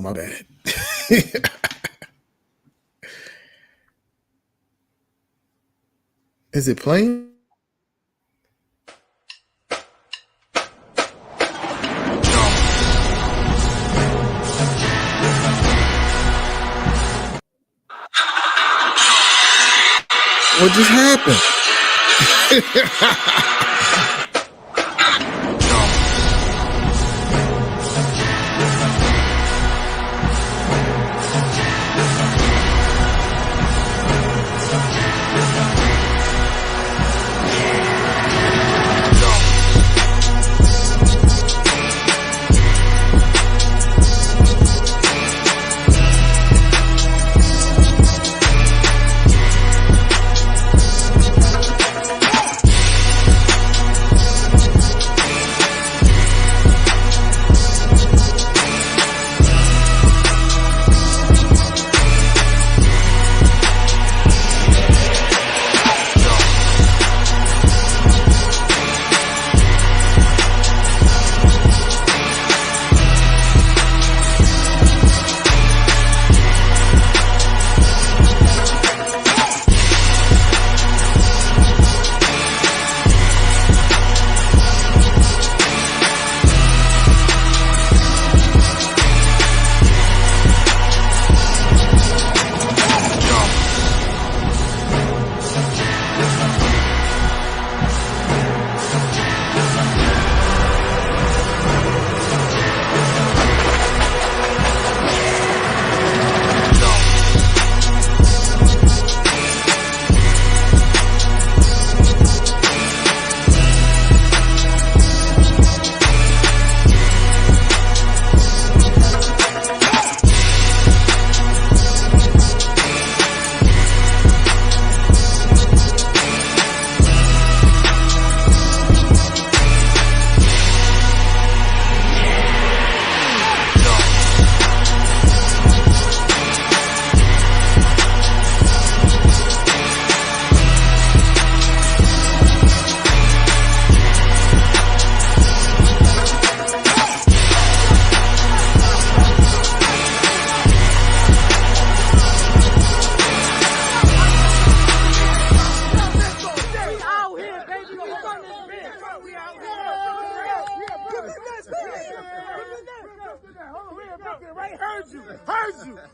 my bad. Is it playing? What just happened?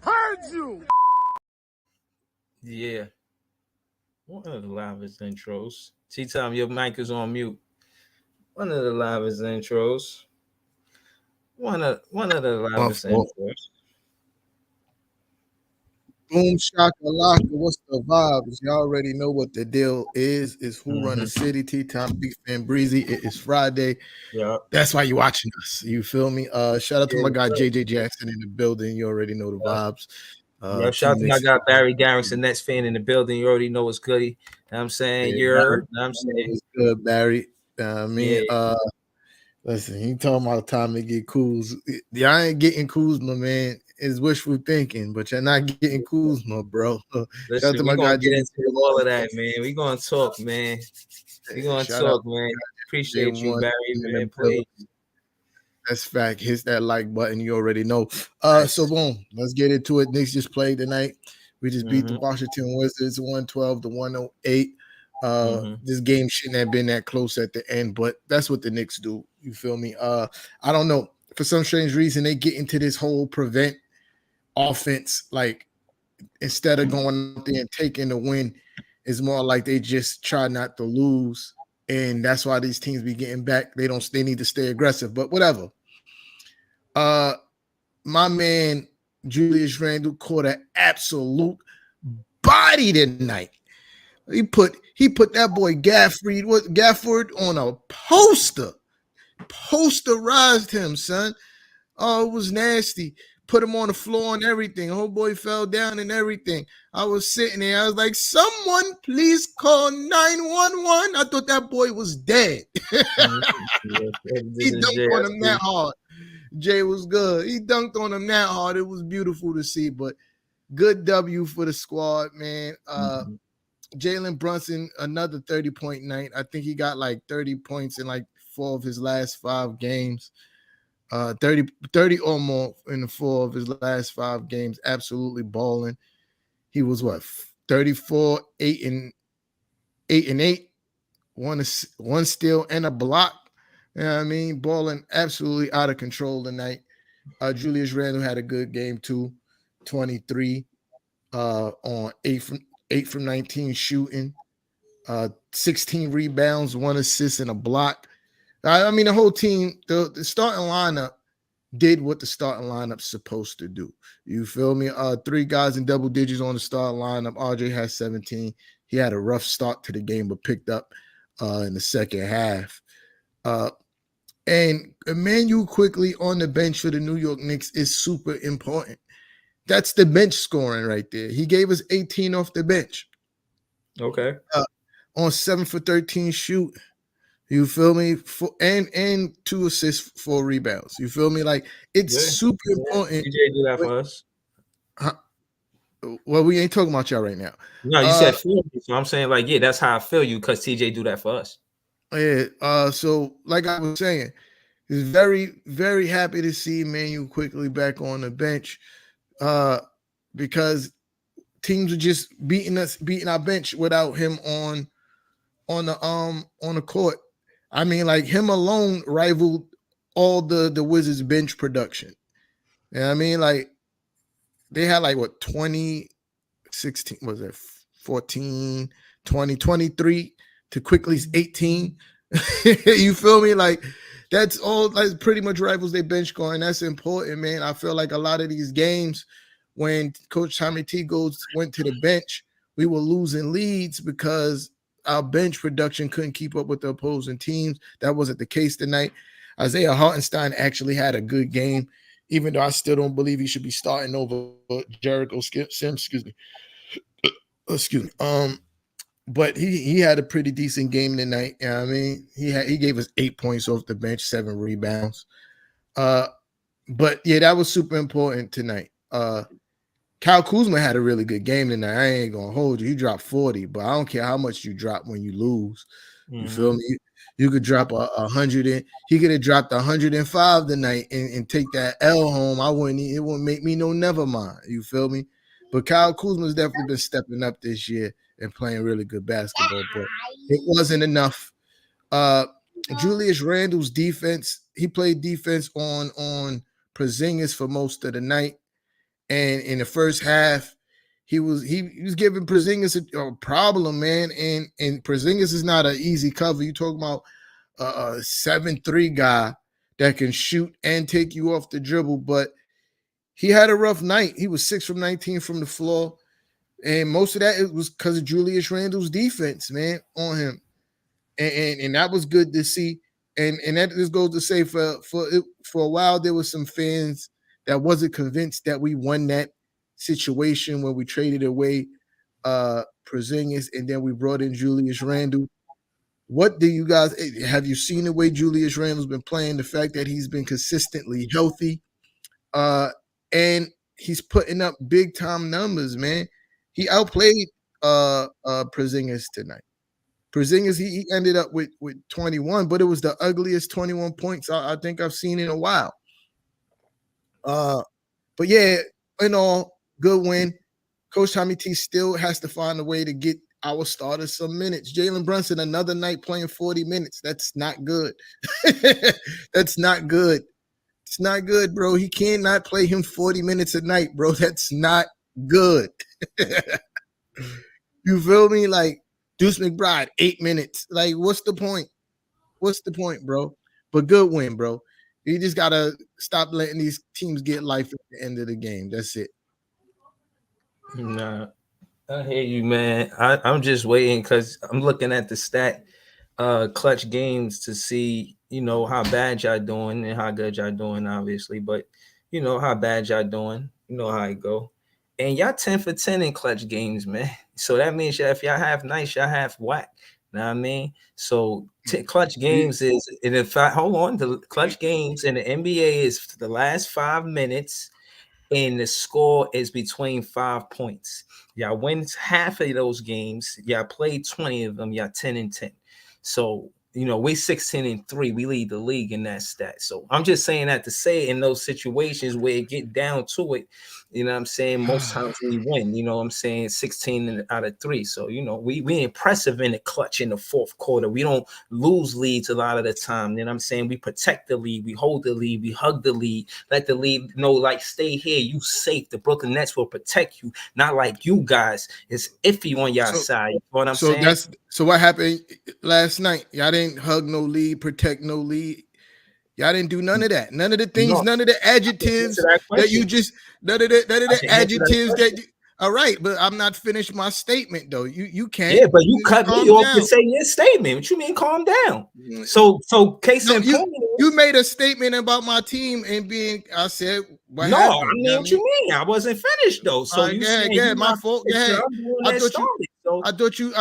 Heard you. Yeah. One of the livest intros. T-Time, your mic is on mute. One of the livest intros. One of the livest intros. Boom shakalaka. What's the vibes? Y'all already know what the deal is. It's Who Run the City. T-Time, Big Fan Breezy. It is Friday. Yeah. That's why you're watching us. You feel me? Shout out to my guy JJ Jackson in the building. You already know the vibes. Shout out to my guy Barry Garrison, Nets fan in the building. You already know what's goody. You know what I'm saying? I'm saying it's good, Barry. Listen, he talking about time to get Kuz. Y'all ain't getting Kuzma, man. It's wishful thinking, but you're not getting Kuzma, bro. Listen, shout out to my guy. Get into all of that, man. We gonna talk, man. We gonna talk, man. Appreciate you, Barry, man. Please. That's fact. Hit that like button. You already know. So boom, let's get into it. Knicks just played tonight. We just beat the Washington Wizards 112 to 108. This game shouldn't have been that close at the end, but that's what the Knicks do. You feel me? I don't know. For some strange reason, they get into this whole prevent offense. Like instead of going out there and taking the win, it's more like they just try not to lose. And that's why these teams be getting back. They need to stay aggressive, but whatever. My man Julius Randle caught an absolute body tonight. He put that boy Gafford on a posterized him, son. Oh, it was nasty. Put him on the floor and everything. Whole boy fell down and everything. I was sitting there. I was like, someone please call 911. I thought that boy was dead. He dunked on him that hard. Jay was good. He dunked on him that hard. It was beautiful to see, but good W for the squad, man. Jalen Brunson, another 30-point night. I think he got like 30 points in like 4 of his last 5 games. 30 or more in the 4 of his last 5 games. Absolutely balling. He was what 34, 8 and 8, one steal and a block. You know what I mean? Balling absolutely out of control tonight. Julius Randle had a good game too. 23 on 8 from 19 shooting. 16 rebounds, 1 assist, and a block. I mean, the whole team, the starting lineup did what the starting lineup's supposed to do. You feel me? 3 guys in double digits on the starting lineup. RJ has 17. He had a rough start to the game, but picked up in the second half. Uh, and Emmanuel quickly on the bench for the New York Knicks is super important. That's the bench scoring right there. He gave us 18 off the bench. Okay. On 7 for 13 shoot. You feel me? And 2 assists, 4 rebounds. You feel me? Like it's Yeah. super important. TJ do that for us. Huh, well, we ain't talking about y'all right now. No, you said feel me, so I'm saying like, yeah, that's how I feel you because TJ do that for us. Yeah. So like I was saying, he's very, very happy to see Manu quickly back on the bench. Because teams are just beating our bench without him on the court. I mean, like him alone rivaled all the Wizards bench production. You know what I mean? Like they had like what 20, 16, was it 14, 20, 23 to quickly's 18. You feel me? Like that's all like pretty much rivals their bench scoring. That's important, man. I feel like a lot of these games when Coach Tommy T went to the bench, we were losing leads because our bench production couldn't keep up with the opposing teams. That wasn't the case tonight. Isaiah Hartenstein actually had a good game, even though I still don't believe he should be starting over Jericho Sims. Excuse me. But he had a pretty decent game tonight. You know what I mean, he gave us 8 points off the bench, 7 rebounds. But yeah, that was super important tonight. Kyle Kuzma had a really good game tonight. I ain't gonna hold you. He dropped 40, but I don't care how much you drop when you lose. You feel me? You could drop 100 and he could have dropped 105 tonight and take that L home. It wouldn't make me no never mind. You feel me? But Kyle Kuzma's definitely been stepping up this year and playing really good basketball, but it wasn't enough. Julius Randle's defense, he played defense on Porzingis for most of the night. And in the first half, he was giving Porzingis a problem, man. And Porzingis is not an easy cover. You talking about a 7'3" guy that can shoot and take you off the dribble, but he had a rough night. He was 6 from 19 from the floor, and most of that it was because of Julius Randle's defense, man, on him, and that was good to see. And that just goes to say for a while there was some fans that wasn't convinced that we won that situation when we traded away Porzingis and then we brought in Julius Randle. What do you guys have you seen the way Julius Randle's been playing? The fact that he's been consistently healthy, and he's putting up big time numbers, man. He outplayed Porzingis tonight. Porzingis, he ended up with 21, but it was the ugliest 21 points I think I've seen in a while. But yeah, in all, good win. Coach Tommy T still has to find a way to get our starters some minutes. Jalen Brunson, another night playing 40 minutes. That's not good. That's not good. It's not good, bro. He cannot play him 40 minutes a night, bro. That's not good. You feel me? Like Deuce McBride, 8 minutes. Like, what's the point? What's the point, bro? But good win, bro. You just gotta stop letting these teams get life at the end of the game. That's it. Nah, I hear you, man. I'm just waiting because I'm looking at the clutch games to see, how bad y'all doing and how good y'all doing, obviously. But how bad y'all doing. You know how it go. And y'all 10 for 10 in clutch games, man. So that means if y'all have nice, y'all have whack. Know what I mean? So clutch games is, and if I hold on, the clutch games in the NBA is the last 5 minutes, and the score is between 5 points. Y'all win half of those games. Y'all played 20 of them. Y'all 10 and 10. So we're 16-3. We lead the league in that stat. So I'm just saying that to say in those situations where it get down to it, you know what I'm saying? Most times we win, you know what I'm saying? 16 out of 3. So, we impressive in the clutch in the fourth quarter. We don't lose leads a lot of the time. You know what I'm saying? We protect the lead, we hold the lead, we hug the lead, let the lead know, like, stay here, you safe. The Brooklyn Nets will protect you, not like you guys. It's iffy on your side. You know what I'm saying? So what happened last night? Y'all didn't hug no lead, protect no lead. Y'all didn't do none of that. None of the things, No, none of the adjectives that you just, none of the can answer that adjectives question. that. All right, but I'm not finished my statement though. You can't. Yeah, but you cut me Calm off to down. say your statement. What you mean, calm down? Mm, So case No, in point you is, made a statement about my team and being. I said what no, I happened. You know mean, what I what you mean? mean? I wasn't finished though. All So right, you go saying ahead, go you ahead. My not fault. Go finished? ahead. I'm the one I that thought you. started. So I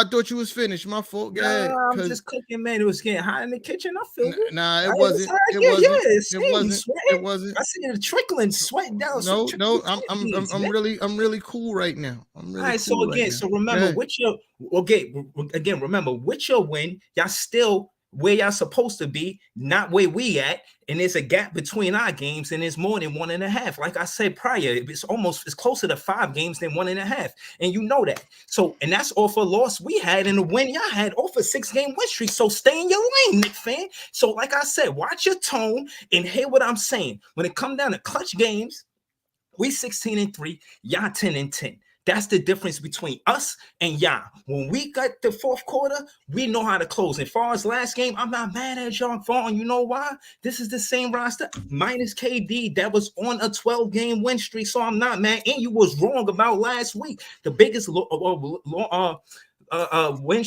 thought you was finished. My fault. Go ahead, nah, I'm cause just cooking, man. It was getting hot in the kitchen. I feel it. nah, it It was wasn't. hot. It Yeah, wasn't. it's It you wasn't. It sweating. wasn't. I see the trickling sweat down. So No, you no. sweat beads, man. I'm really cool right now. I'm All really right, so cool right again, now. so remember, Yeah. with your remember, with your win, y'all still where y'all supposed to be, not where we at, and there's a gap between our games, and it's more than 1.5. Like I said prior, it's closer to 5 games than 1.5, and you know that. So, and that's off a loss we had, and the win y'all had off a 6-game win streak. So stay in your lane, Knicks fan. So, like I said, watch your tone and hear what I'm saying. When it come down to clutch games, we 16-3, y'all 10-10. That's the difference between us and y'all. When we got the fourth quarter, we know how to close. As far as last game, I'm not mad at y'all, Vaughn. You know why? This is the same roster minus KD that was on a 12-game win streak. So I'm not mad. And you was wrong about last week. The biggest win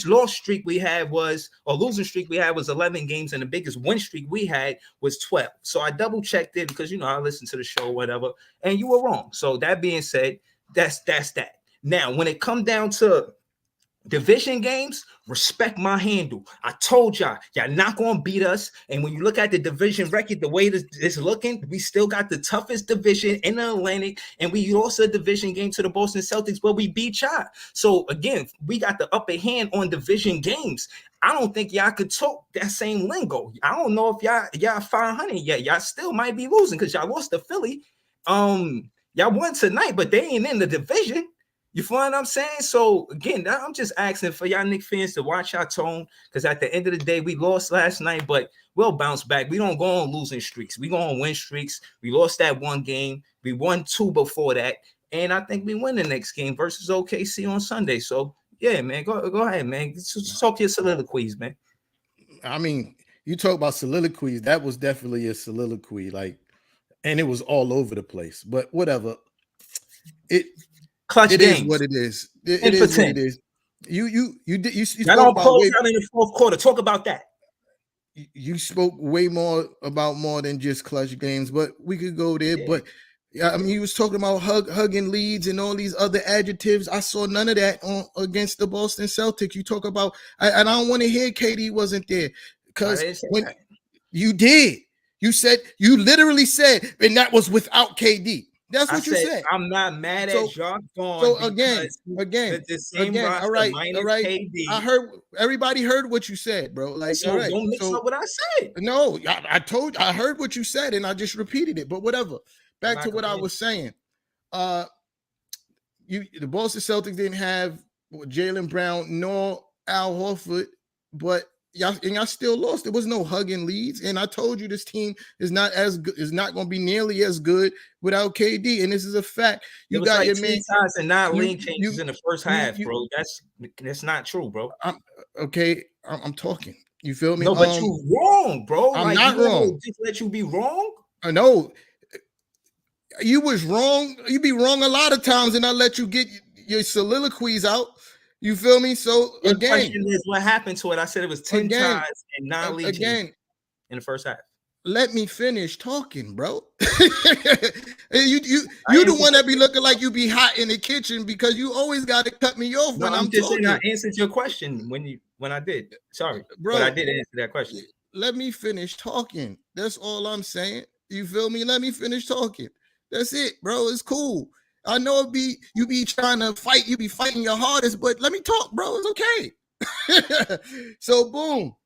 loss streak we had was, or losing streak we had was 11 games, and the biggest win streak we had was 12. So I double checked it because I listened to the show, whatever, and you were wrong. So that being said, that's that. Now, when it come down to division games, respect my handle. I told y'all not gonna beat us. And when you look at the division record, the way it's looking, we still got the toughest division in the Atlantic, and we lost a division game to the Boston Celtics, but we beat y'all. So again, we got the upper hand on division games. I don't think y'all could talk that same lingo. I don't know if y'all 500 yet. Y'all still might be losing because y'all lost to Philly. Y'all won tonight, but they ain't in the division. You feel what I'm saying? So again, I'm just asking for y'all Knicks fans to watch our tone, because at the end of the day, we lost last night, but we'll bounce back. We don't go on losing streaks. We go on win streaks. We lost that one game. We won 2 before that, and I think we win the next game versus OKC on Sunday. So yeah, man, go ahead, man. Just talk your soliloquies, man. I mean, you talk about soliloquies. That was definitely a soliloquy, like, and it was all over the place. But whatever. It Clutch it is games, what it is. It 10 for is what 10. it is. You Y'all spoke don't about close way. out in the fourth quarter. Talk about that. You spoke way more about more than just clutch games, but we could go there. Yeah. But yeah, I mean, he was talking about hugging leads and all these other adjectives. I saw none of that against the Boston Celtics. You talk about, and I don't want to hear KD wasn't there, I because didn't say when that. you did, you literally said, and that was without KD. That's I what you said said. I'm not mad at So Jacques Vaughn so again, because again, the same again. All roster right, all minus right. I KD. heard everybody heard what you said, bro. Like, all So right. don't mix So up what I said. no, I heard what you said, and I just repeated it. But whatever. I'm Back to not what I complaining. was saying. Uh, the Boston Celtics didn't have Jaylen Brown nor Al Horford, but y'all still lost. There was no hugging leads, and I told you this team is not going to be nearly as good without KD, and this is a fact. It You was got like your 10 man. times and 9 You lane changes you in the first half, you. bro. That's not true, bro. I'm okay. I'm talking. You feel me? No, but you wrong, bro. I'm Like, you not want me wrong. to just let you be wrong? No, you was wrong. You be wrong a lot of times, and I let you get your soliloquies out. You feel me? So Your question is what happened to it. I said it was 10 again, ties and 9 lead changes again, in the first half. let me finish talking, bro. You I the answered one your that be looking like you be hot in the kitchen, because you always got to cut me off No, when I'm I'm just saying I talking, answered your question when I did. Sorry, but I bro. did answer that question. Let me finish talking. That's all I'm saying. You feel me? Let me finish talking. That's it, bro. It's cool. I know you be trying to fight, you be fighting your hardest, but let me talk, bro. It's okay. So boom.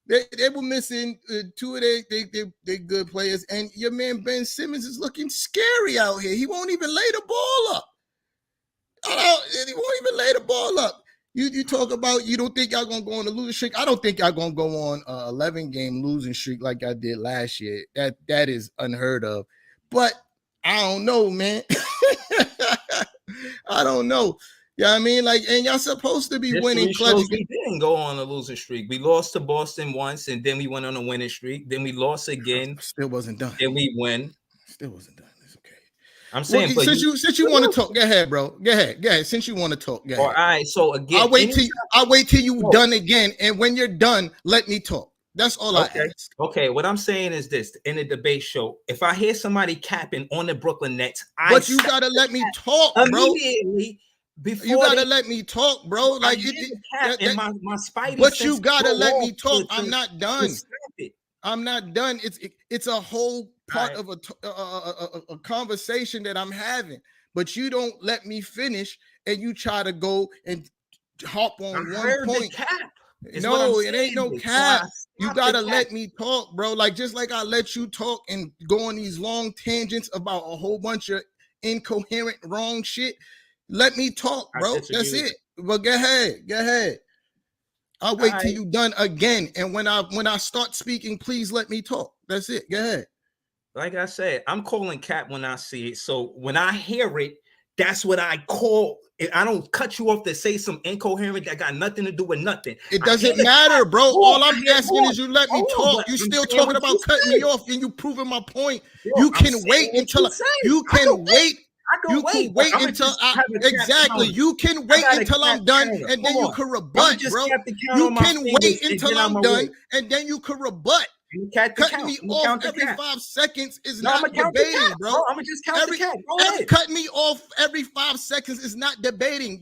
They were missing two of they good players, and your man Ben Simmons is looking scary out here. He won't even lay the ball up. He won't even lay the ball up. You talk about you don't think y'all gonna go on a losing streak. I don't think y'all gonna go on a 11-game losing streak like I did last year. That is unheard of. But I don't know, man. I don't know. Yeah, I mean, like, and y'all supposed to be winning clutch. We didn't go on a losing streak. We lost to Boston once, and then we went on a winning streak. Then we lost again. Still wasn't done. Then we win. Still wasn't done. It's okay. I'm saying, well, since you want to talk, go ahead, bro. Go ahead. Since you want to talk, go ahead. All right. So again, I'll wait till you done again, and when you're done, let me talk. That's all I ask. Okay, what I'm saying is this: in the debate show, if I hear somebody capping on the Brooklyn Nets, but you gotta let me talk, bro. Immediately before you gotta let me talk, bro. Like my spidey. But you gotta let me talk. I'm not done. I'm not done. It's a whole part of a conversation that I'm having, but you don't let me finish, and you try to go and hop on one point. No, it ain't no cap. You gotta let me talk, bro. Like just like I let you talk and go on these long tangents about a whole bunch of incoherent wrong shit. Let me talk, bro. That's it. But go ahead. I'll wait till you done again. And when I start speaking, please let me talk. That's it. Go ahead. Like I said, I'm calling cap when I see it. So when I hear it, that's what I call. I don't cut you off to say some incoherent that got nothing to do with nothing. It doesn't matter, bro. All I'm asking is you let me talk. You still talking about cutting me off, and you proving my point. You can wait until you can wait. You can wait until exactly. You can wait until I'm done, and then you can rebut, bro. You can wait until I'm done, and then you can rebut. Cutting me off every 5 seconds is not debating, bro. I'm gonna just count the cat. Cutting me off every 5 seconds is not debating.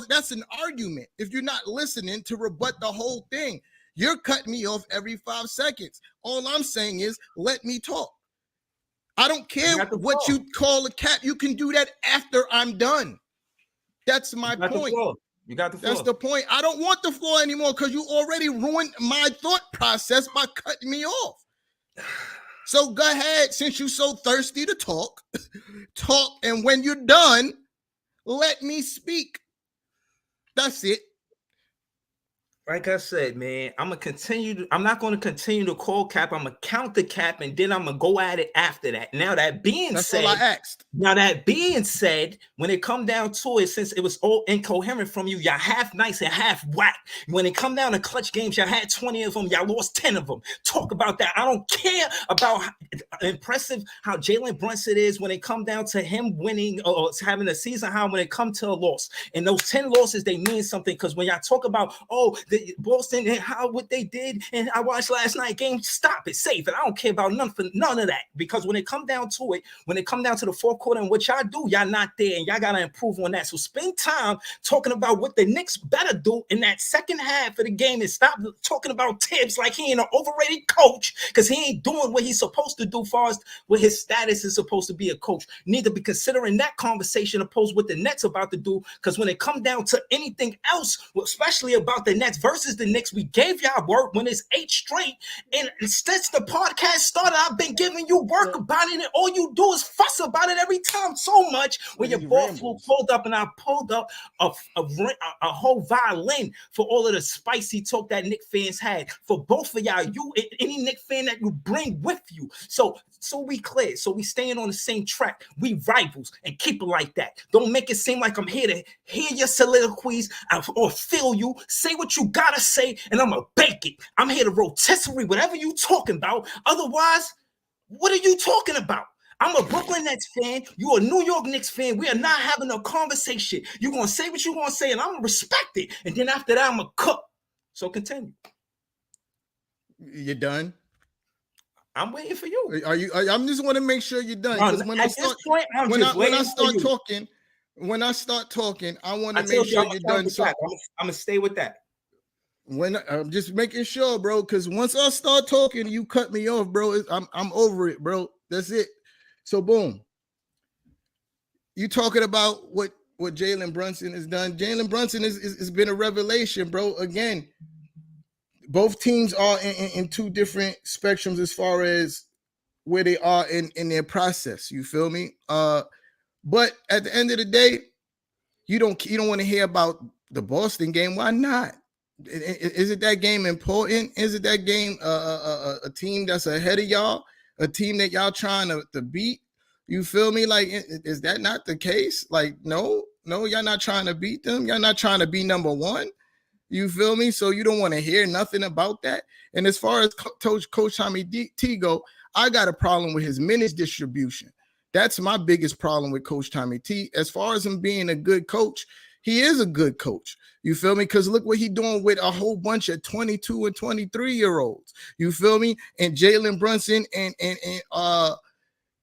That's an argument. If you're not listening to rebut the whole thing, you're cutting me off every 5 seconds. All I'm saying is let me talk. I don't care what you call a cap. You can do that after I'm done. That's my point. You got the floor. That's the point. I don't want the floor anymore because you already ruined my thought process by cutting me off. So go ahead, since you're so thirsty to talk, and when you're done, let me speak. That's it. Like I said, man, I'm not going to continue to call cap. I'm going to count the cap, and then I'm going to go at it after that. Now, that being said, all I asked. Now, that being said, when it come down to it, since it was all incoherent from you, y'all half nice and half whack. When it come down to clutch games, y'all had 20 of them. Y'all lost 10 of them. Talk about that. I don't care about how impressive how Jalen Brunson is when it come down to him winning or having a season high when it come to a loss. And those 10 losses, they mean something, because when y'all talk about, Boston and what they did, and I watched last night game, stop it, save it. I don't care about none of that, because when it come down to it, when it come down to the fourth quarter and what y'all do, y'all not there, and y'all gotta improve on that. So spend time talking about what the Knicks better do in that second half of the game, and stop talking about Tibbs like he ain't an overrated coach, because he ain't doing what he's supposed to do far as what his status is supposed to be a coach. Need to be considering that conversation opposed what the Nets about to do, because when it come down to anything else, especially about the Nets versus the Knicks, we gave y'all work when it's 8 straight, and since the podcast started, I've been giving you work about it, and all you do is fuss about it every time so much. When your ball flew pulled up, and I pulled up a whole violin for all of the spicy talk that Knicks fans had. For both of y'all, you any Knicks fan that you bring with you. So we clear. So we staying on the same track. We rivals, and keep it like that. Don't make it seem like I'm here to hear your soliloquies or feel you. Say what you gotta say, and I'm gonna bake it. I'm here to rotisserie whatever you talking about. Otherwise, what are you talking about? I'm a Brooklyn Nets fan. You a New York Knicks fan. We are not having a conversation. You're going to say what you're going to say, and I'm going to respect it. And then after that, I'm going to cook. So continue. You done? I'm waiting for you. Are you? I'm just want to make sure you're done. Because when I start talking, I want to make sure you're done. So I'm going to stay with that. When I'm just making sure, bro, because once I start talking, you cut me off, bro. I'm over it, bro. That's it. So boom. You talking about what Jalen Brunson has done. Jalen Brunson has been a revelation, bro. Again, both teams are in two different spectrums as far as where they are in their process. You feel me? But at the end of the day, you don't want to hear about the Boston game. Why not? Is it that game important? Is it that game a team that's ahead of y'all? A team that y'all trying to beat? You feel me? Like, is that not the case? Like, no, y'all not trying to beat them. Y'all not trying to be number one. You feel me? So you don't want to hear nothing about that. And as far as Coach Tommy T go, I got a problem with his minutes distribution. That's my biggest problem with Coach Tommy T. As far as him being a good coach, he is a good coach. You feel me? Because look what he's doing with a whole bunch of 22 and 23-year-olds. You feel me? And Jalen Brunson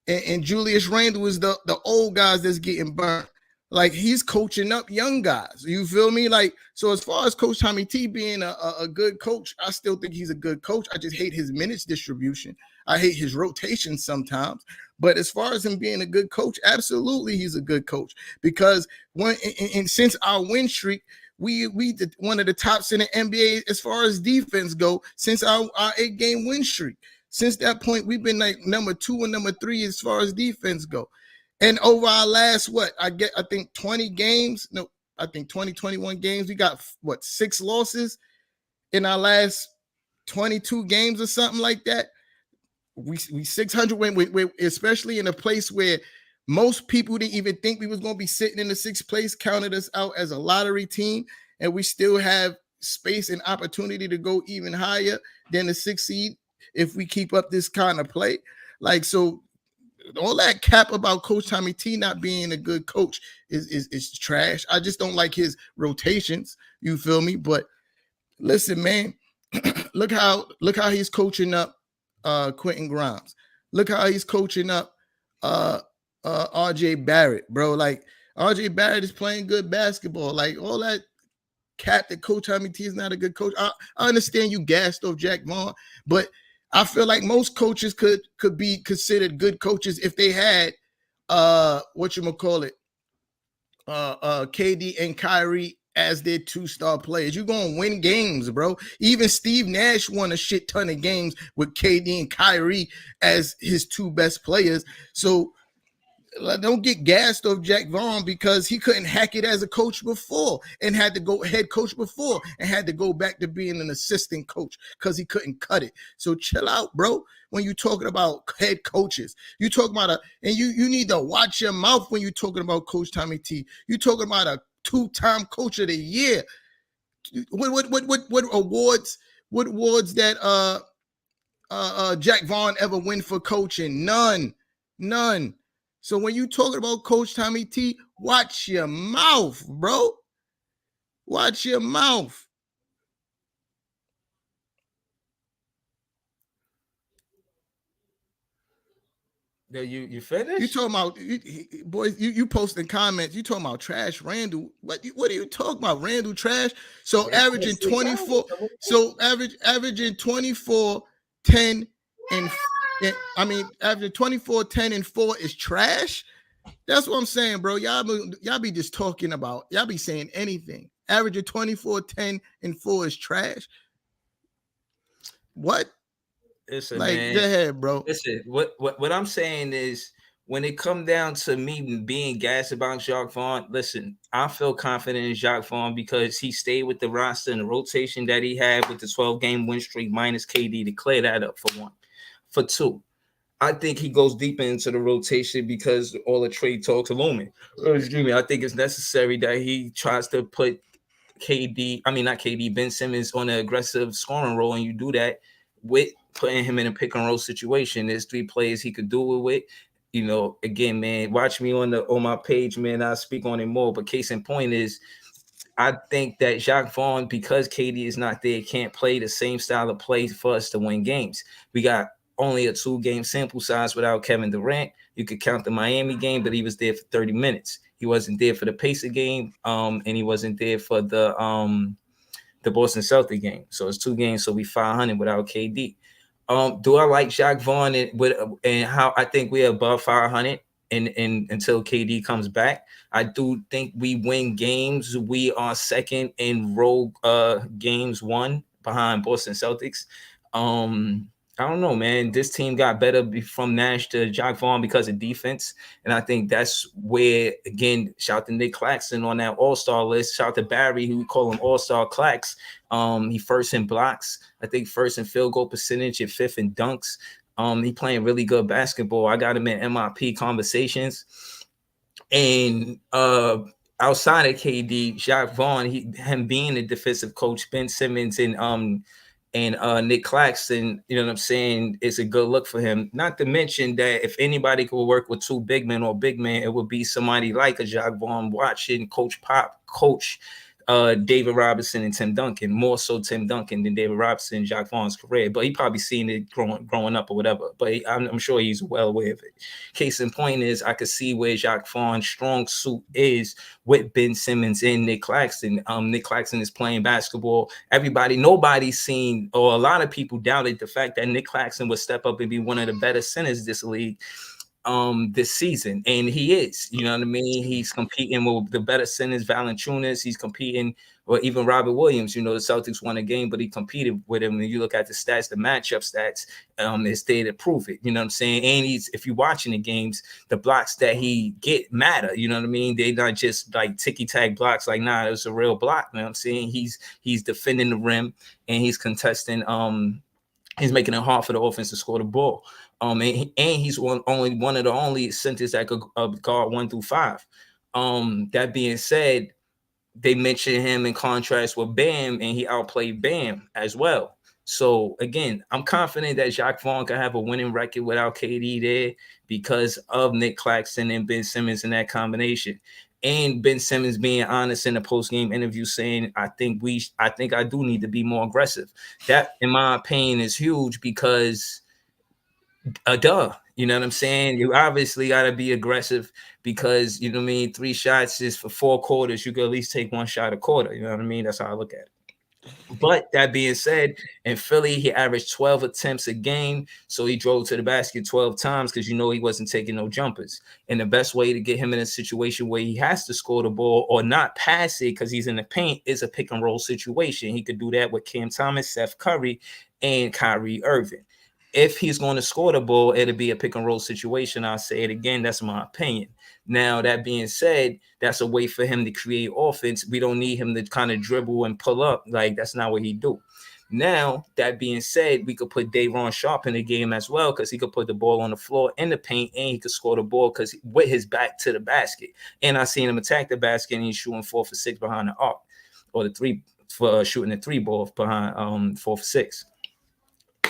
and Julius Randle is the old guys that's getting burnt. Like, he's coaching up young guys. You feel me? Like, so as far as Coach Tommy T being a good coach, I still think he's a good coach. I just hate his minutes distribution. I hate his rotation sometimes. But as far as him being a good coach, absolutely he's a good coach. Because and since our win streak, we one of the tops in the NBA as far as defense go since our 8-game win streak. Since that point, we've been like number 2 and number 3 as far as defense go. And over our last, I think 20 games. No, I think 21 games. We got 6 losses in our last 22 games or something like that. We 600 win, especially in a place where most people didn't even think we was going to be sitting in the 6th place, counted us out as a lottery team, and we still have space and opportunity to go even higher than the 6th seed if we keep up this kind of play. Like, so all that cap about Coach Tommy T not being a good coach is trash. I just don't like his rotations. You feel me? But listen, man, look how he's coaching up Quentin Grimes. Look how he's coaching up RJ Barrett, bro. Like, RJ Barrett is playing good basketball. Like, all that cap that Coach Tommy T is not a good coach. I understand you gassed off Jack Vaughn, but I feel like most coaches could be considered good coaches if they had KD and Kyrie as their 2-star players. You're gonna win games, bro. Even Steve Nash won a shit ton of games with KD and Kyrie as his 2 best players. So don't get gassed off Jack Vaughn because he couldn't hack it as a coach before and had to go head coach before and had to go back to being an assistant coach because he couldn't cut it. So chill out, bro. When you're talking about head coaches, you talking about and you need to watch your mouth when you're talking about Coach Tommy T. You're talking about a 2-time coach of the year. What awards? What awards that Jack Vaughn ever win for coaching? None. So when you talking about Coach Tommy T, watch your mouth, bro. Watch your mouth. You finished? You talking about boys? You posting comments? You talking about trash Randall? What are you talking about? Randall trash? So averaging 24. So averaging 24, 10, and averaging 24, 10, and 4 is trash. That's what I'm saying, bro. Y'all be just talking about. Y'all be saying anything. Averaging 24, 10, and 4 is trash. What? Listen, like, man. Go ahead, bro. Listen, what I'm saying is, when it come down to me being gassed about Jacques Vaughn, listen, I feel confident in Jacques Vaughn because he stayed with the roster and the rotation that he had with the 12-game win streak minus KD to clear that up, for one. For two, I think he goes deeper into the rotation because all the trade talks are looming. Excuse me. I think it's necessary that he tries to put Ben Simmons on an aggressive scoring role, and you do that with putting him in a pick and roll situation. There's 3 players he could do it with. You know, again, man, watch me on my page, man. I'll speak on it more. But case in point is, I think that Jacques Vaughn, because KD is not there, can't play the same style of play for us to win games. We got only a 2-game sample size without Kevin Durant. You could count the Miami game, but he was there for 30 minutes. He wasn't there for the Pacer game, and he wasn't there for the Boston Celtics game. So it's 2 games, so we 500 without KD. Do I like Jacques Vaughn and how I think we're above 500 and until KD comes back? I do think we win games. We are second in road games won behind Boston Celtics. I don't know, man. This team got better from Nash to Jacque Vaughn because of defense. And I think that's where, again, shout to Nick Claxton on that all-star list. Shout to Barry, who we call him all-star Clax. He first in blocks, I think first in field goal percentage and fifth in dunks. He playing really good basketball. I got him in MIP conversations. And outside of KD, Jacque Vaughn, him being the defensive coach, Ben Simmons and Nick Claxton, you know what I'm saying, it's a good look for him. Not to mention that if anybody could work with two big men or big men, it would be somebody like a Jacque Vaughn watching Coach Pop coach David Robinson and Tim Duncan, more so Tim Duncan than David Robinson in Jacque Vaughn's career. But he probably seen it growing up or whatever. But I'm sure he's well aware of it. Case in point is I could see where Jacque Vaughn's strong suit is with Ben Simmons and Nick Claxton. Nick Claxton is playing basketball. Nobody's seen, or a lot of people doubted the fact that Nick Claxton would step up and be one of the better centers this league this season, and he is, you know what I mean? He's competing with the better centers, Valanciunas. He's competing, or even Robert Williams. You know, the Celtics won a game, but he competed with him. And you look at the stats, the matchup stats, it's there to prove it. You know what I'm saying? And if you're watching the games, the blocks that he get matter. You know what I mean? They're not just like ticky-tack blocks. Like, nah, it's a real block. You know what I'm saying? He's defending the rim and he's contesting. He's making it hard for the offense to score the ball. And he's one of the only centers that could guard 1 through 5. That being said, they mentioned him in contrast with Bam, and he outplayed Bam as well. So again, I'm confident that Jacque Vaughn can have a winning record without KD there because of Nick Claxton and Ben Simmons in that combination. And Ben Simmons being honest in the post-game interview saying, I think I do need to be more aggressive. That, in my opinion, is huge because you know what I'm saying? You obviously got to be aggressive because, you know what I mean, 3 shots is for 4 quarters. You could at least take 1 shot a quarter. You know what I mean? That's how I look at it. But that being said, in Philly, he averaged 12 attempts a game. So he drove to the basket 12 times because, you know, he wasn't taking no jumpers. And the best way to get him in a situation where he has to score the ball or not pass it because he's in the paint is a pick and roll situation. He could do that with Cam Thomas, Seth Curry, and Kyrie Irving. If he's going to score the ball, it'll be a pick and roll situation. I'll say it again. That's my opinion. Now, that being said, that's a way for him to create offense. We don't need him to kind of dribble and pull up. Like, that's not what he do. Now, that being said, we could put Day'Ron Sharpe in the game as well because he could put the ball on the floor in the paint and he could score the ball because with his back to the basket. And I seen him attack the basket and he's shooting 4 for 6 behind the arc, or the 3 for shooting the 3 ball behind 4 for 6.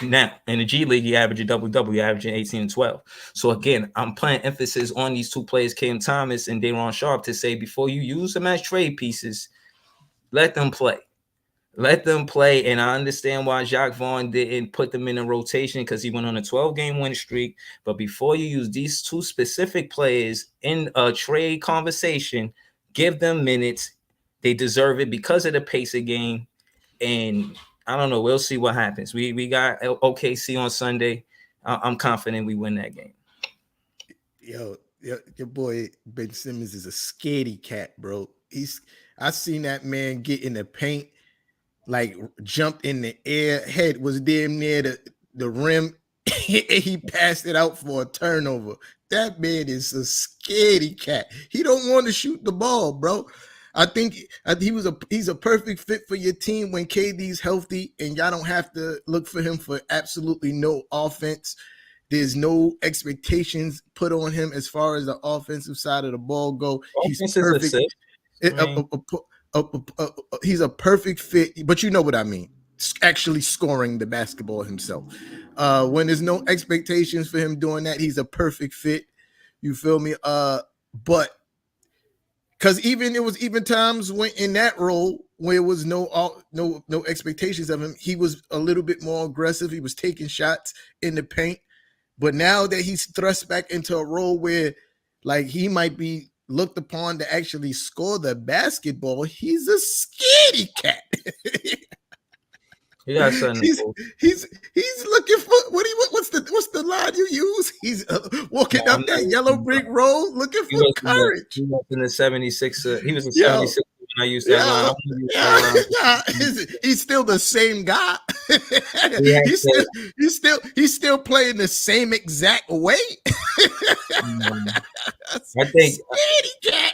Now, in the G League, he averaged a double-double, he averaging 18 and 12. So, again, I'm putting emphasis on these 2 players, Cam Thomas and Day'Ron Sharpe, to say before you use them as trade pieces, let them play. Let them play. And I understand why Jacque Vaughn didn't put them in a rotation because he went on a 12-game win streak. But before you use these 2 specific players in a trade conversation, give them minutes. They deserve it because of the pace of game. And I don't know. We'll see what happens. We got OKC on Sunday. I'm confident we win that game. Yo, your boy Ben Simmons is a scaredy cat, bro. I seen that man get in the paint, like jumped in the air, head was damn near the rim. He passed it out for a turnover. That man is a scaredy cat. He don't want to shoot the ball, bro. I think he's a perfect fit for your team when KD's healthy and y'all don't have to look for him for absolutely no offense. There's no expectations put on him as far as the offensive side of the ball go. He's perfect. He's a perfect fit, but you know what I mean. Actually scoring the basketball himself. When there's no expectations for him doing that, he's a perfect fit. You feel me? But because there was even times when in that role where there was no expectations of him, he was a little bit more aggressive. He was taking shots in the paint. But now that he's thrust back into a role where like he might be looked upon to actually score the basketball, he's a scaredy cat. He got something. He's looking for what's the line you use? He's walking up that yellow brick road looking for courage. He was in the 76. He was in 76 I use that line. I Yeah, want to use that yeah, line. yeah. He's still the same guy. He has he's still to, he's still playing the same exact way. um, I think Skinny cat.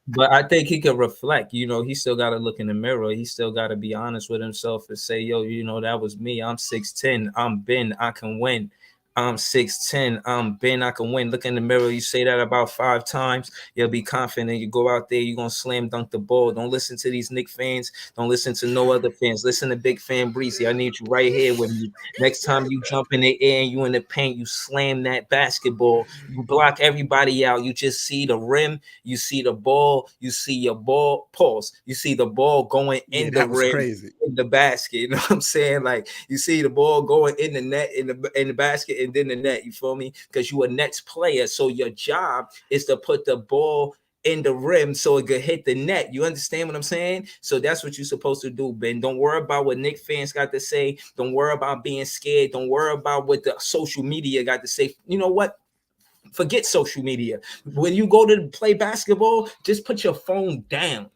But I think he could reflect. He still got to look in the mirror. He still got to be honest with himself and say, "Yo, that was me. I'm 6'10". I'm Ben. I can win. I'm 6'10". I'm Ben. I can win." Look in the mirror. You say that about 5 times, you'll be confident. You go out there, you're gonna slam dunk the ball. Don't listen to these Knicks fans. Don't listen to no other fans. Listen to Big Fan Breezy. I need you right here with me. Next time you jump in the air and you in the paint, you slam that basketball. You block everybody out. You just see the rim. You see the ball. You see your ball. Pause. You see the ball going Yeah, in the that was rim, crazy. in the basket. You know what I'm saying? Like, you see the ball going in the net, in the basket, and then the net. You feel me? Because you a Nets player, so your job is to put the ball in the rim so it could hit the net. You understand what I'm saying? So that's what you're supposed to do, Ben. Don't worry about what Knicks fans got to say. Don't worry about being scared. Don't worry about what the social media got to say. You know what? Forget social media. When you go to play basketball, just put your phone down.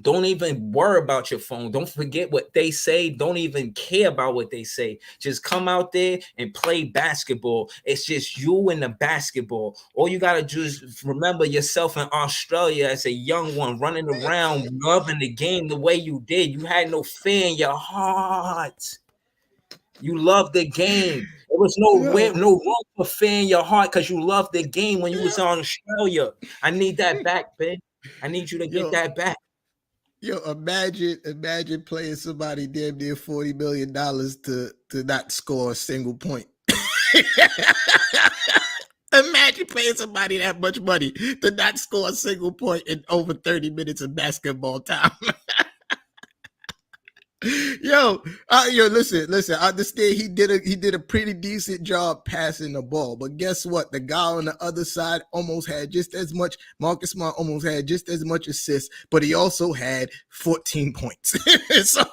Don't even worry about your phone. Don't forget what they say. Don't even care about what they say. Just come out there and play basketball. It's just you and the basketball. All you got to do is remember yourself in Australia as a young one, running around, loving the game the way you did. You had no fear in your heart. You loved the game. There was Yo, no room for fear in your heart because you loved the game when you was yo, on Australia. I need that back, Ben. I need you to get yo, that back. yo, imagine playing somebody damn near $40 million to not score a single point. Imagine paying somebody that much money to not score a single point in over 30 minutes of basketball time. Listen. I understand he did a pretty decent job passing the ball, but guess what? The guy on the other side almost had just as much. Marcus Smart almost had just as much assists, but he also had 14 points. So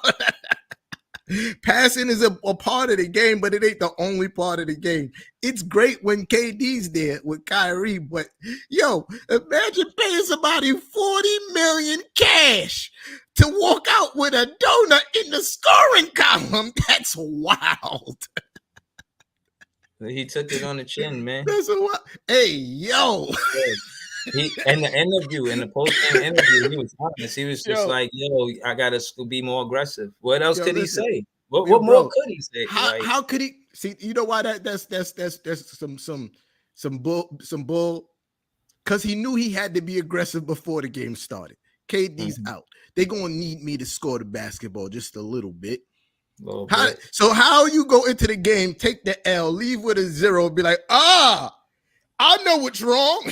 passing is a part of the game, but it ain't the only part of the game. It's great when KD's there with Kyrie, but imagine paying somebody 40 million cash to walk out with a donut in the scoring column. That's wild. He took it on the chin, man. That's a wild. Hey, yo. Yeah. He in the post game interview, he was honest. He was just Yo, like, "Yo, I gotta be more aggressive." What else could he listen. say? What Yo, more bro. could he say? Like, How could he see? You know why that's some bull because he knew he had to be aggressive before the game started. KD's out. They're gonna need me to score the basketball just a little bit. a little bit. How you go into the game, take the L, leave with a 0, be like, I know what's wrong.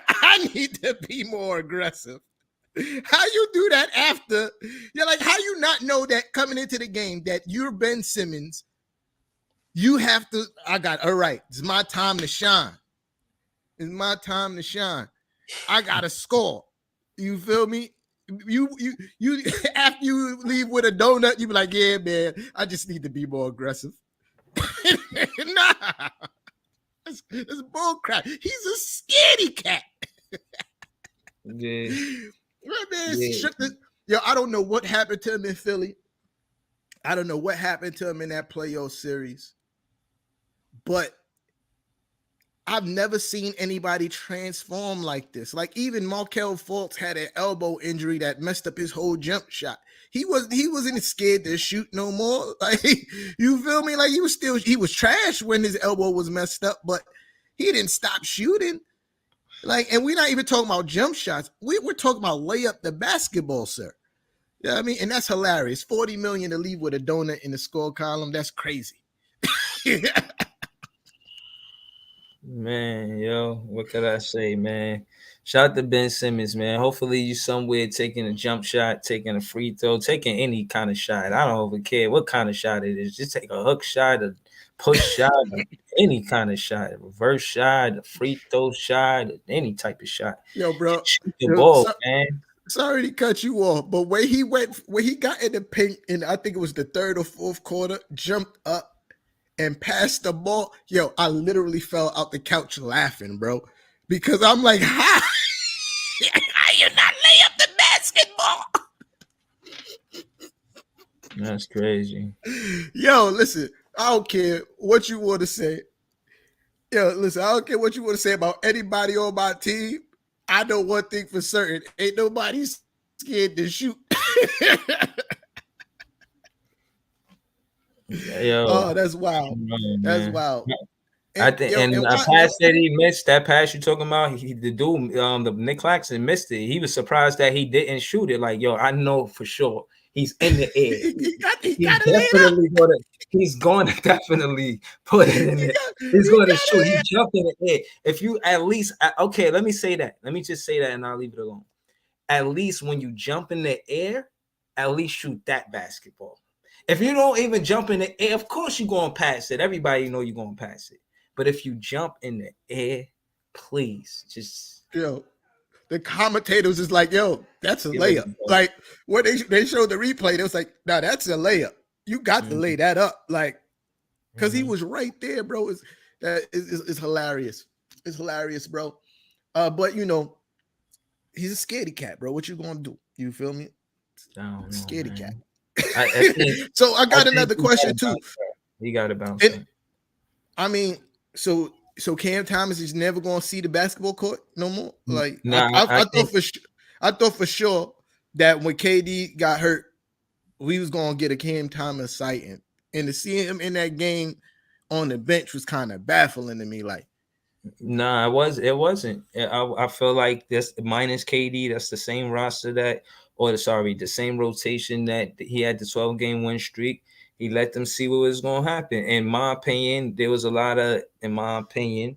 I need to be more aggressive. How you do that after? You're like, how you not know that coming into the game that you're Ben Simmons? You have to. All right. It's my time to shine. It's my time to shine. I gotta score. You feel me? You after you leave with a donut, you be like, yeah, man, I just need to be more aggressive. Nah, that's bull crap. He's a scaredy cat. Yeah, Man, yeah. I don't know what happened to him in Philly. I don't know what happened to him in that playoff series, but I've never seen anybody transform like this. Like even Markelle Fultz had an elbow injury that messed up his whole jump shot. He wasn't scared to shoot no more. Like, you feel me? Like he was trash when his elbow was messed up, but he didn't stop shooting. Like, and we're not even talking about jump shots. We're talking about lay up the basketball, sir. Yeah, I mean, and that's hilarious. 40 million to leave with a donut in the score column. That's crazy. Man, yo, what could I say, man? Shout out to Ben Simmons, man. Hopefully you somewhere taking a jump shot, taking a free throw, taking any kind of shot. I don't even care what kind of shot it is. Just take a hook shot, a push shot, any kind of shot, a reverse shot, a free throw shot, any type of shot. Yo, bro. Just shoot the ball, man. Sorry to cut you off, but when he got in the paint in I think it was the third or fourth quarter, jumped up and passed the ball. Yo, I literally fell out the couch laughing, bro, because I'm like, how you not lay up the basketball? That's crazy. Yo, listen, I don't care what you want to say. Yo, listen, I don't care what you want to say about anybody on my team. I know one thing for certain: ain't nobody scared to shoot. Oh, Yo, that's wild. That's man. wild. I And think, yo, and and a why? Yo, pass that he missed, that pass you talking about, the dude, the Nick Claxton missed it. He was surprised that he didn't shoot it. Like, yo, I know for sure he's in the air. he He's got to lay it up. definitely gonna, he's going to definitely put it in there. He's He going to got to shoot. lay He it. jumped in the air. If you at least, okay, let me say that. Let me just say that, and I'll leave it alone. At least when you jump in the air, at least shoot that basketball. If you don't even jump in the air, of course you're going to pass it. Everybody know you're going to pass it. But if you jump in the air, please just Yo, the commentators is like, yo, that's a give it layup. a go. Like when they showed the replay, they was like, nah, that's a layup. You got to lay Mm-hmm. that up. Like, because he Mm-hmm. was right there, bro. It's hilarious. It's hilarious, bro. But you know, he's a scaredy cat, bro. What you gonna do? You feel me? I don't know, Scaredy cat. man. I think So I I got think another he got question to too. bounce back. He got to bounce And back. I mean, so Cam Thomas is never gonna see the basketball court no more. Like Nah, I think I thought for sure that when KD got hurt, we was gonna get a Cam Thomas sighting. And to see him in that game on the bench was kind of baffling to me. Like, nah, it wasn't. I feel like this minus KD, that's the same roster that, or sorry, the same rotation that he had the 12-game win streak. He let them see what was going to happen. In my opinion, there was a lot of, in my opinion,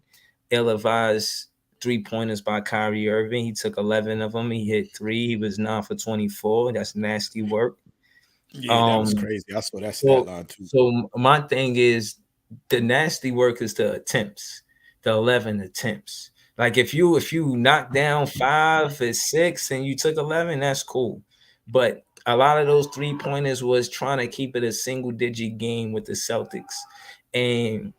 ill-advised 3-pointers by Kyrie Irving. He took 11 of them. He hit 3. He was 9 for 24. That's nasty work. yeah, that was Um, crazy. I saw that stat so, line too. so my thing is the nasty work is the attempts, the 11 attempts. Like if you knock down 5 or 6 and you took 11, that's cool. But a lot of those 3-pointers was trying to keep it a single digit game with the Celtics. And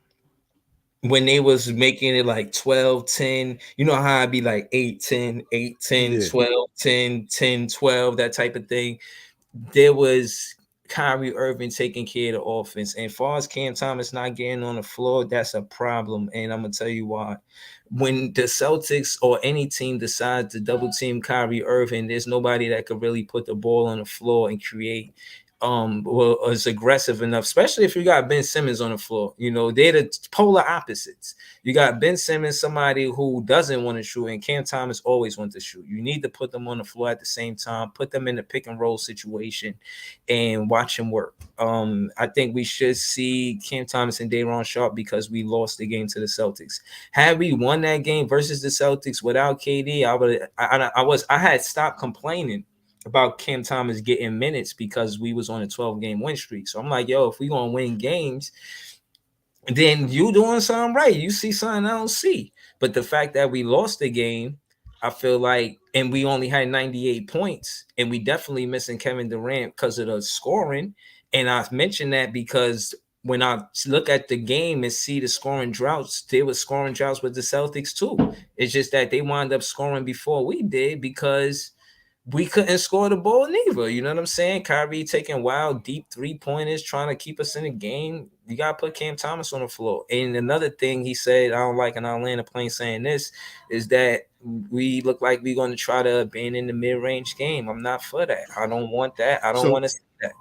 when they was making it like 12, 10, you know how I'd be like 8, 10, 8, 10, Yeah. 12, 10, 10, 12, that type of thing. There was Kyrie Irving taking care of the offense. And as far as Cam Thomas not getting on the floor, that's a problem. And I'm gonna tell you why. When the Celtics or any team decides to double team Kyrie Irving, there's nobody that could really put the ball on the floor and create well is aggressive enough, especially if you got Ben Simmons on the floor. You know, they're the polar opposites. You got Ben Simmons, somebody who doesn't want to shoot, and Cam Thomas always wants to shoot. You need to put them on the floor at the same time, put them in a pick and roll situation, and watch him work. I think we should see Cam Thomas and Day'Ron Sharpe because we lost the game to the Celtics. Had we won that game versus the Celtics without KD, I had stopped complaining about Cam Thomas getting minutes because we was on a 12-game win streak. So I'm like, yo, if we gonna win games, then you doing something right. You see something I don't see. But the fact that we lost the game, I feel like, and we only had 98 points, and we definitely missing Kevin Durant because of the scoring. And I mentioned that because when I look at the game and see the scoring droughts, there was scoring droughts with the Celtics too. It's just that they wound up scoring before we did because we couldn't score the ball neither. You know what I'm saying? Kyrie taking wild, deep 3-pointers, trying to keep us in the game. You got to put Cam Thomas on the floor. And another thing he said, I don't like, and I'll land a plane saying this, is that we look like we're going to try to abandon the mid-range game. I'm not for that. I don't want that. I don't So want to see that.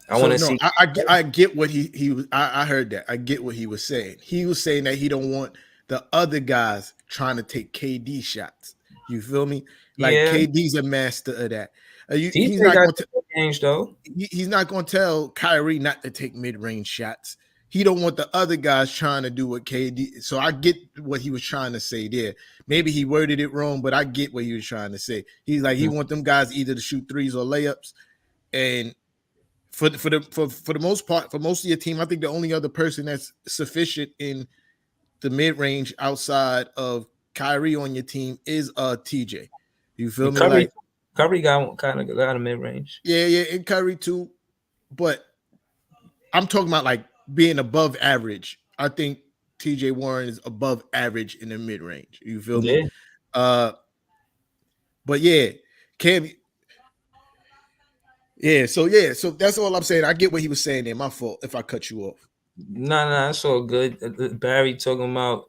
I want so to no, see. I get what he was. I heard that. I get what he was saying. He was saying that he don't want the other guys trying to take KD shots. You feel me? Like Yeah. KD's a master of that. He's TJ not got going the to. range, though. He's not going to tell Kyrie not to take mid range shots. He don't want the other guys trying to do what KD. So I get what he was trying to say there. Maybe he worded it wrong, but I get what he was trying to say. He's like he want them guys either to shoot threes or layups, and for the most part, for most of your team, I think the only other person that's sufficient in the mid range outside of Kyrie on your team is TJ. You feel And me? Like Curry got kind of got a mid-range. yeah, and Kyrie too, but I'm talking about like being above average. I think TJ Warren is above average in the mid range. You feel me? Yeah. Uh, but yeah, Cam, So that's all I'm saying. I get what he was saying there. My fault if I cut you off. Nah, it's all good. Barry talking about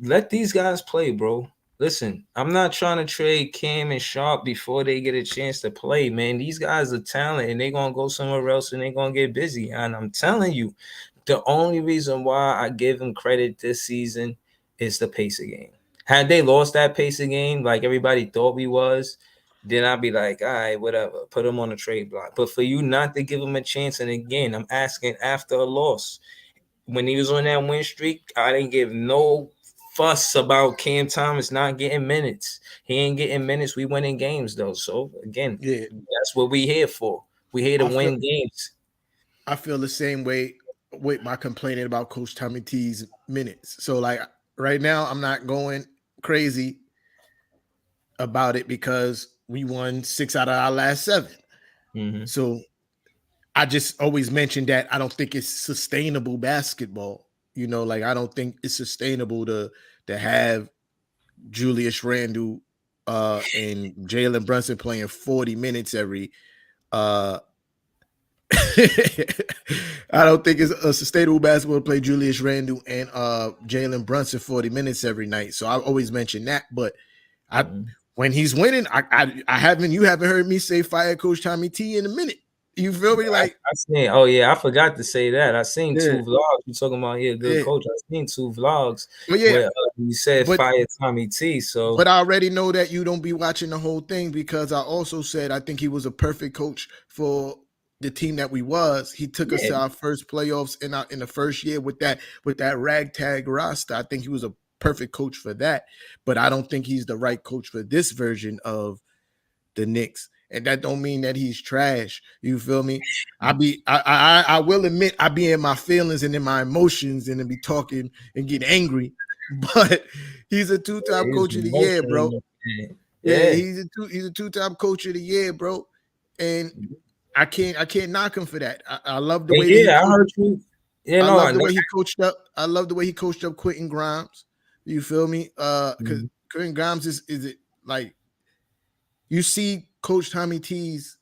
let these guys play, bro. Listen, I'm not trying to trade Cam and Sharp before they get a chance to play, man. These guys are talented and they're gonna go somewhere else and they're gonna get busy. And I'm telling you, the only reason why I give them credit this season is the pace of game. Had they lost that pace of game like everybody thought we was, then I'd be like, all right, whatever, put them on the trade block. But for you not to give them a chance, and again, I'm asking after a loss when he was on that win streak, I didn't give no fuss about Cam Thomas not getting minutes. He ain't getting minutes. We winning games though. So again, Yeah, that's what we here for. We here to I feel win games. I feel the same way with my complaining about Coach Tommy T's minutes. So like right now, I'm not going crazy about it because we won 6 out of our last 7. Mm-hmm. So I just always mention that I don't think it's sustainable basketball. Like I don't think it's sustainable to have Julius Randle and Jalen Brunson playing 40 minutes every I don't think it's a sustainable basketball to play Julius Randle and Jalen Brunson 40 minutes every night. So I always mention that. But I Mm-hmm. when he's winning, I haven't you haven't heard me say fire Coach Tommy T in a minute. You feel me? Like, I seen. Oh yeah, I forgot to say that. I seen yeah, 2 vlogs. You talking about here, good yeah. coach? I seen 2 vlogs But yeah, where you said but fire Tommy T. So But I already know that you don't be watching the whole thing because I also said I think he was a perfect coach for the team that we was. He took us yeah, to our first playoffs in the first year with that ragtag roster. I think he was a perfect coach for that. But I don't think he's the right coach for this version of the Knicks. And that don't mean that he's trash. You feel me? I will admit I be in my feelings and in my emotions and then be talking and get angry. But he's a two-time he's coach of the year, bro. emotional. Yeah, Yeah. he's a two-time coach of the year, bro. And I can't knock him for that. I love the And way that he yeah, I coached. heard you. You I know, love the way he coached up. I love the way he coached up Quentin Grimes. You feel me? Because Mhm. Quentin Grimes is it like you see Coach Tommy T's,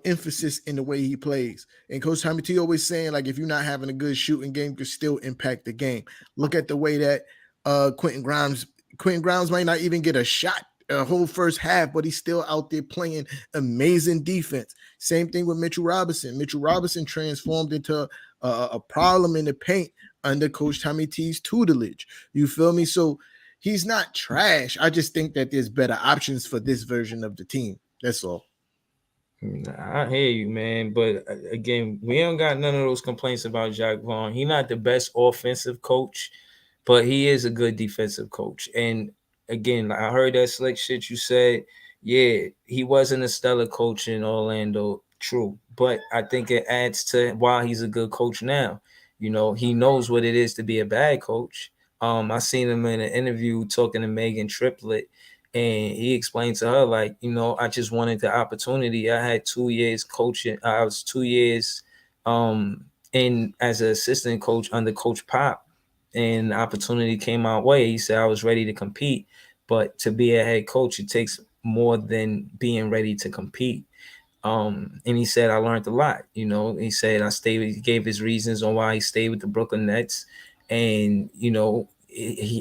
emphasis in the way he plays. And Coach Tommy T always saying, like, if you're not having a good shooting game, you can still impact the game. Look at the way that Quentin Grimes might not even get a shot a whole first half, but he's still out there playing amazing defense. Same thing with Mitchell Robinson. Mitchell Robinson transformed into a problem in the paint under Coach Tommy T's tutelage. You feel me? So he's not trash. I just think that there's better options for this version of the team. That's all. I hear you, man. But again, we don't got none of those complaints about Jack Vaughn. He not the best offensive coach, but he is a good defensive coach. And again, I heard that slick shit you said. Yeah, he wasn't a stellar coach in Orlando. True, but I think it adds to why he's a good coach now. He knows what it is to be a bad coach. I seen him in an interview talking to Megan Triplett, and he explained to her like, I just wanted the opportunity. I had 2 years coaching. I was 2 years in as an assistant coach under Coach Pop, and the opportunity came my way. He said I was ready to compete, but to be a head coach, it takes more than being ready to compete. And he said I learned a lot. He said I stayed. He gave his reasons on why he stayed with the Brooklyn Nets, and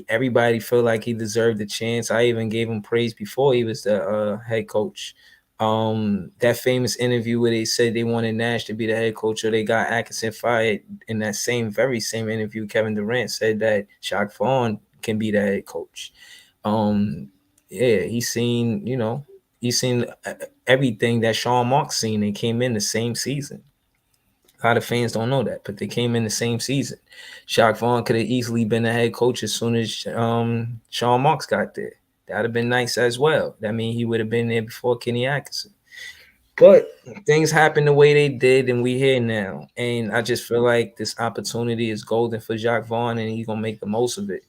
everybody felt like he deserved the chance. I even gave him praise before he was the head coach. That famous interview where they said they wanted Nash to be the head coach, or they got Atkinson fired. In that very same interview, Kevin Durant said that Jacque Vaughn can be the head coach. Yeah, he's seen everything that Sean Marks seen. They came in the same season. A lot of fans don't know that, but they came in the same season. Jacque Vaughn could have easily been the head coach as soon as Sean Marks got there. That'd have been nice as well. That means he would have been there before Kenny Atkinson. But things happened the way they did, and we here now. And I just feel like this opportunity is golden for Jacque Vaughn, and he's gonna make the most of it.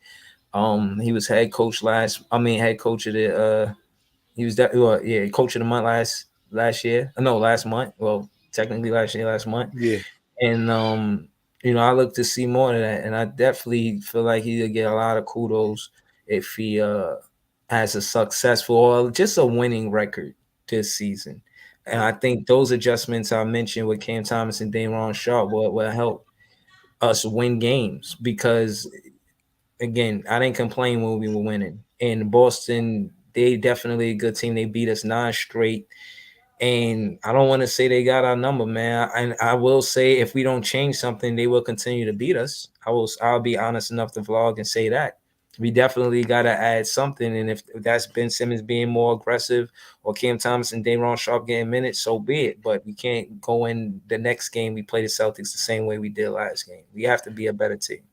He was head coach of the he was that well, yeah, coach of the month last year. No, last month. Well, technically last month. Yeah. And I look to see more of that. And I definitely feel like he'll get a lot of kudos if he has a successful or just a winning record this season. And I think those adjustments I mentioned with Cam Thomas and Daron Sharp will help us win games because again, I didn't complain when we were winning. And Boston, they definitely a good team. They beat us 9 straight. And I don't want to say they got our number, man. And I will say if we don't change something, they will continue to beat us. I'll be honest enough to vlog and say that. We definitely gotta add something. And if that's Ben Simmons being more aggressive or Cam Thomas and Daron Sharp getting minutes, so be it. But we can't go in the next game we play the Celtics the same way we did last game. We have to be a better team.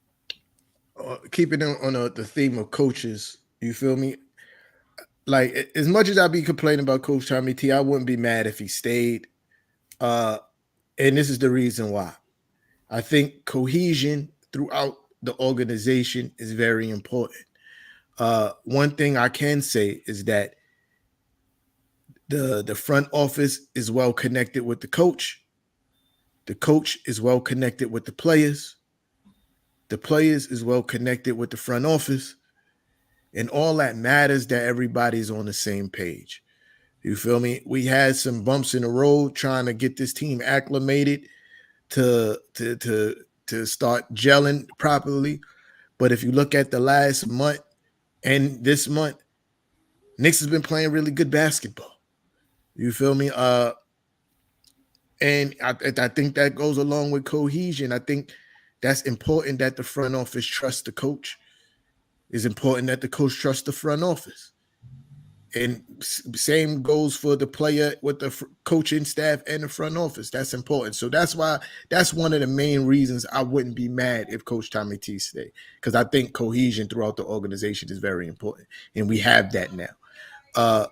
Keeping on the theme of coaches, you feel me? Like as much as I be complaining about Coach Tommy T, I wouldn't be mad if he stayed. And this is the reason why. I think cohesion throughout the organization is very important. One thing I can say is that the front office is well connected with the coach. The coach is well connected with the players. The players is well connected with the front office. And all that matters that everybody's on the same page. You feel me? We had some bumps in the road trying to get this team acclimated to start gelling properly. But if you look at the last month and this month, Knicks has been playing really good basketball. You feel me? And I think that goes along with cohesion. I think that's important that the front office trusts the coach. It's important that the coach trusts the front office. And same goes for the player with the coaching staff and the front office. That's important. So that's why that's one of the main reasons I wouldn't be mad if Coach Tommy T stay, because I think cohesion throughout the organization is very important, and we have that now.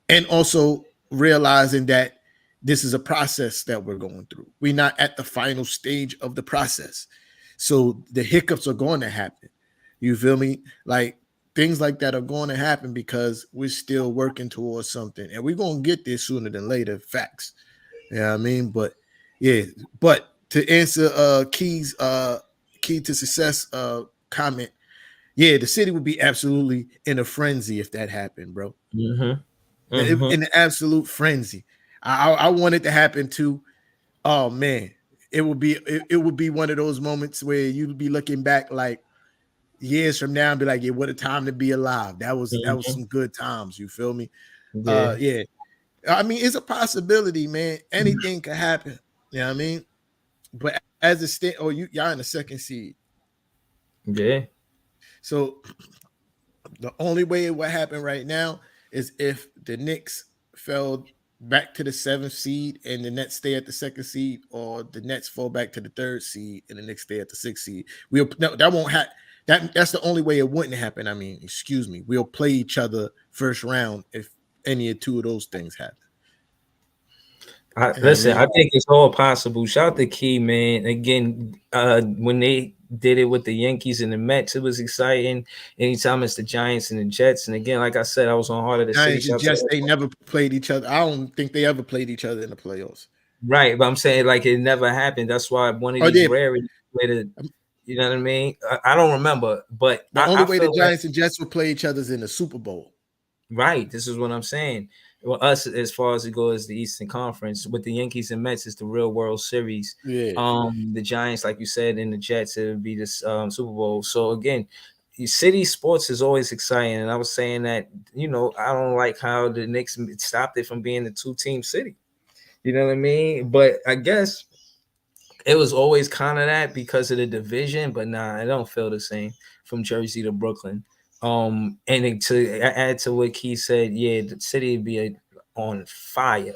And also realizing that this is a process that we're going through. We're not at the final stage of the process, so the hiccups are going to happen. You feel me? Like things like that are going to happen because we're still working towards something, and we're going to get there sooner than later. Facts. You know what I mean? But yeah, but to answer key to success comment, yeah, the city would be absolutely in a frenzy if that happened, bro. Mm-hmm. Mm-hmm. In an absolute frenzy. I want it to happen too. Oh man, it would be one of those moments where you'd be looking back like years from now and be like, yeah, what a time to be alive. That was Mm-hmm. some good times. You feel me? Yeah. Yeah. I mean, it's a possibility, man. Anything could happen. You know what I mean? But as a state, y'all in the second seed. Yeah. So the only way it would happen right now is if the Knicks fell back to the seventh seed and the Nets stay at the second seed, or the Nets fall back to the third seed and the Knicks stay at the sixth seed. That won't happen. That's the only way it wouldn't happen. I mean, excuse me. We'll play each other first round if any of two of those things happen. You know what I Listen, mean? I think it's all possible. Shout out to Key, man. Again, when they did it with the Yankees and the Mets, it was exciting. Anytime it's the Giants and the Jets, and again, like I said, I was on Heart of the City. Giants and Shout out to Jets, they never played each other. I don't think they ever played each other in the playoffs. right, but I'm saying like it never happened. That's why one of Oh, these yeah. rarities where you know what I mean. I don't remember, but The only I way the feel like Giants and Jets would play each other is in the Super Bowl. right. This is what I'm saying. Well, us as far as it goes, the Eastern Conference with the Yankees and Mets is the real World Series. Yeah. The Giants, like you said, and the Jets, it would be this Super Bowl. So again, city sports is always exciting, and I was saying that I don't like how the Knicks stopped it from being the two-team city. You know what I mean? But I guess it was always kind of that because of the division, but nah, I don't feel the same from Jersey to Brooklyn. And to add to what Keith said, yeah, the city would be on fire.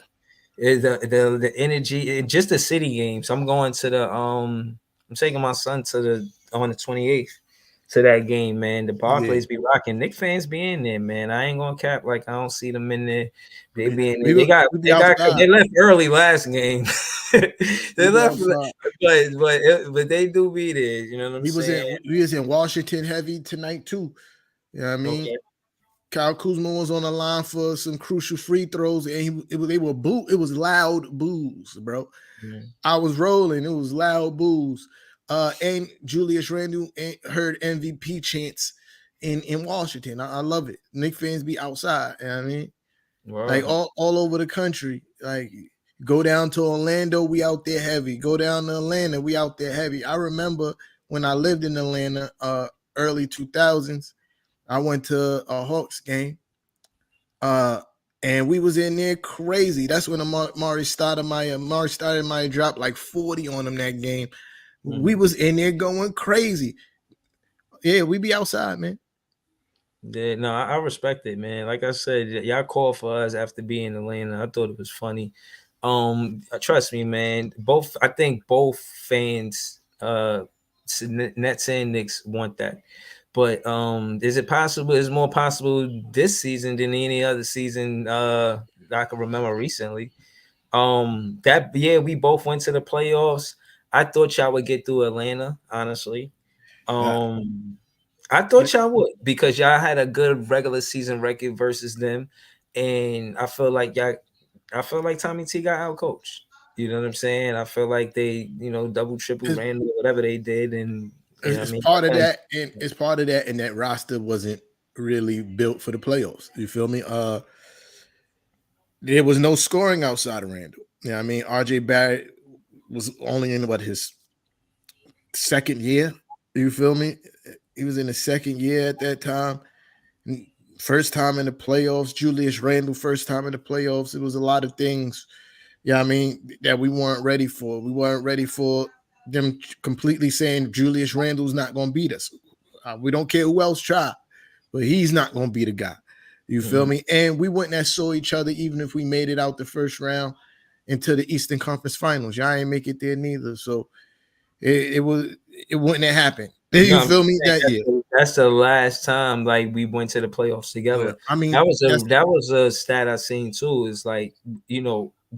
The energy, just the city games. I'm taking my son to the on the 28th to that game, man. The Yeah. Barclays be rocking. Knick fans be in there, man. I ain't gonna cap like I don't see them in there. They be in there. We be They outside. left early last game. We They be left, outside. but they do be there. You know what I'm saying? We was in Washington heavy tonight too. You know what I mean? Okay. Kyle Kuzma was on the line for some crucial free throws, and they were boo. It was loud boos, bro. Mhm. I was rolling. It was loud boos. And Julius Randle heard MVP chants in Washington. I love it. Knicks fans be outside. You know what I mean? Like Wow. all over the country. Like Go down to Orlando, we out there heavy. Go down to Atlanta, we out there heavy. I remember when I lived in Atlanta, early 2000s, I went to a Hawks game, uh, and we was in there crazy. That's when Mari started my dropped like 40 on him that game. We Mhm. was in there going crazy. Yeah, we be outside, man. Yeah, no, I respect it, man. Like I said, y'all called for us after being in Atlanta. I thought it was funny. Trust me, man. I think both fans, Nets and Knicks want that. But is it possible? Is more possible this season than any other season that I can remember recently? That year we both went to the playoffs. I thought y'all would get through Atlanta, honestly. Uh, Um, I thought y'all would because y'all had a good regular season record versus them, and I feel like Tommy T got out coached. You know what I'm saying? I feel like they, double triple it's, ran whatever they did, and I it's mean, part of that, and it's part of that, and that roster wasn't really built for the playoffs. You feel me? There was no scoring outside of Randall. Yeah, I mean, RJ Barrett was only in what his second year. You feel me? He was in the second year at that time. First time in the playoffs. Julius Randle, first time in the playoffs. It was a lot of things, yeah, I mean, that we weren't ready for. We weren't ready for them completely saying Julius Randle's not going to beat us. We don't care who else try, but he's not going to be the guy. You feel mm, me? And we wouldn't have saw each other even if we made it out the first round into the Eastern Conference Finals. Y'all ain't make it there neither. So it wouldn't have happened. no, You I'm feel just me? saying That year. that's the last time like we went to the playoffs So together. I That mean, was a that's that was a stat I seen too. Is like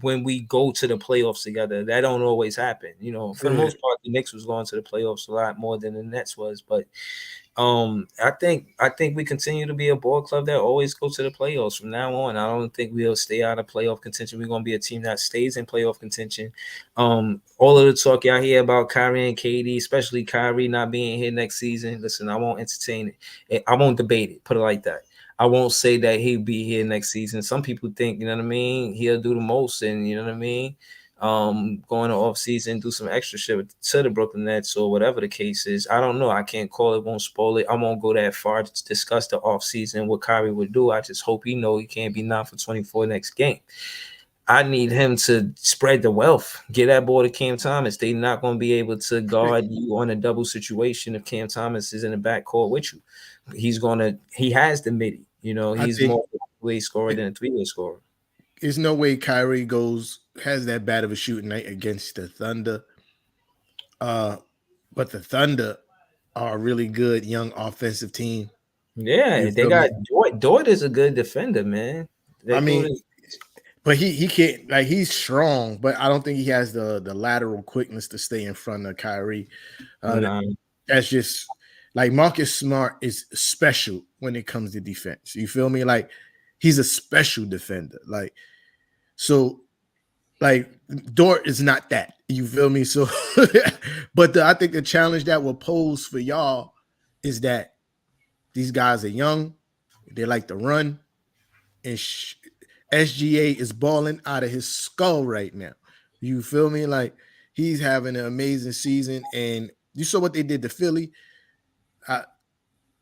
when we go to the playoffs together, that don't always happen. For the yeah. most part, the Knicks was going to the playoffs a lot more than the Nets was, but I think we continue to be a ball club that always go to the playoffs from now on. I don't think we'll stay out of playoff contention. We're gonna be a team that stays in playoff contention. All of the talk y'all hear about Kyrie and KD, especially Kyrie not being here next season. Listen, I won't entertain it. I won't debate it. Put it like that. I won't say that he'll be here next season. Some people think, you know what I mean, he'll do the most, and you know what I mean, going to off season, do some extra shit to the Brooklyn Nets or whatever the case is. I don't know. I can't call it, won't spoil it. I won't go that far to discuss the off season, what Kyrie would do. I just hope he can't be 9 for 24 next game. I need him to spread the wealth. Get that ball to Cam Thomas. They not going to be able to guard you on a double situation if Cam Thomas is in the backcourt with you. He has the midi. I He's think more of a way scorer than a three-way scorer. there's no way Kyrie has that bad of a shooting night against the Thunder. Uh, but the Thunder are a really good young offensive team. Yeah, You they feel got me? Dort is a good defender, man. I That dude mean, is but he can't, like, he's strong, but I don't think he has the lateral quickness to stay in front of Kyrie. Uh, nah. that's just like Marcus Smart is special when it comes to defense. You feel me? Like he's a special defender. So like Dort is not that. You feel me? So, but I think the challenge that will pose for y'all is that these guys are young, they like to run, and SGA is balling out of his skull right now. You feel me? Like he's having an amazing season, and you saw what they did to Philly. Uh,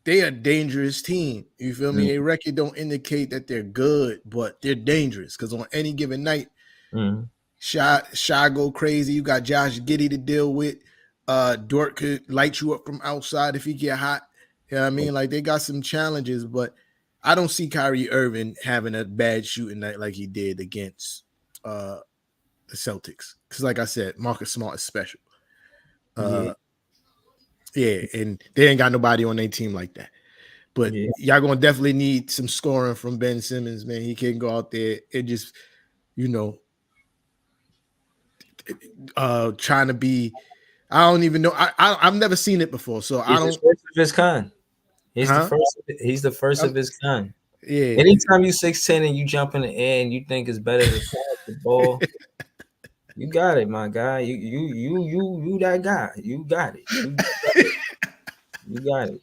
they are a dangerous team. You feel me? Their record don't indicate that they're good, but they're dangerous because on any given night, Mm-hmm. Shy go crazy. You got Josh Giddy to deal with. Dort could light you up from outside if he get hot. You know what I mean? Like they got some challenges, but I don't see Kyrie Irving having a bad shooting night like he did against the Celtics. Because like I said, Marcus Smart is special. Yeah, Uh, yeah, and they ain't got nobody on their team like that. But yeah. y'all gonna definitely need some scoring from Ben Simmons, man. He can go out there and just, you know, trying to be. I don't even know. I've never seen it before, so I He's the don't. first of his kind. He's the Huh? first. He's the first Um, of his kind. yeah. Anytime you 6'10" and you jump in the air and you think it's better to pass the ball, you got it, my guy. You that guy. You got it. You got it. You got it.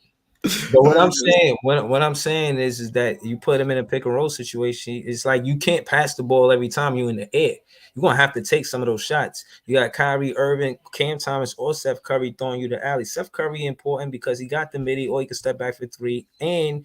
But what I'm saying is that you put him in a pick and roll situation. It's like you can't pass the ball every time you're in the air. You're gonna have to take some of those shots. You got Kyrie Irving, Cam Thomas, or Steph Curry throwing you the alley. Steph Curry important because he got the midi, or he can step back for three. And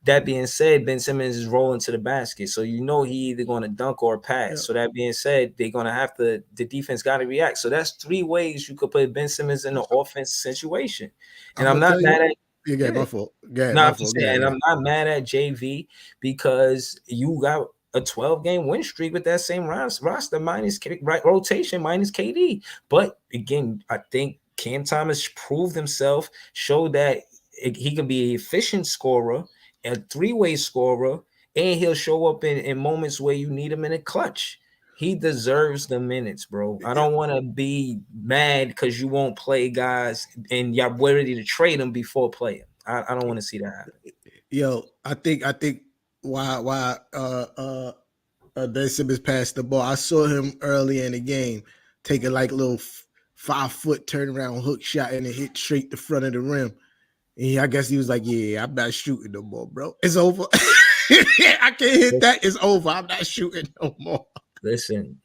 that being said, Ben Simmons is rolling to the basket, so you know he either going to dunk or pass. Yeah, So that being said, they're going to have to. The defense got to react. So that's three ways you could put Ben Simmons in the offense situation. And I'm I'm gonna not tell you. mad at. You got Yeah, my fault. Got no, my I'm just fault. saying, and Got I'm not mad at JV because you got a 12-game win streak with that same roster minus rotation minus KD. But again, I think Cam Thomas proved himself, showed that he can be an efficient scorer, a three-way scorer, and he'll show up in moments where you need him in a clutch. He deserves the minutes, bro. I yeah. don't want to be mad because you won't play guys and y'all ready to trade them before playing. I don't want to see that happen. Yo, I think why Ben Simmons passed the ball. I saw him early in the game taking like a little 5 foot turnaround hook shot and it hit straight the front of the rim. And I guess he was like, "Yeah, I'm not shooting no more, bro. It's over. I can't hit that. It's over. I'm not shooting no more." Listen,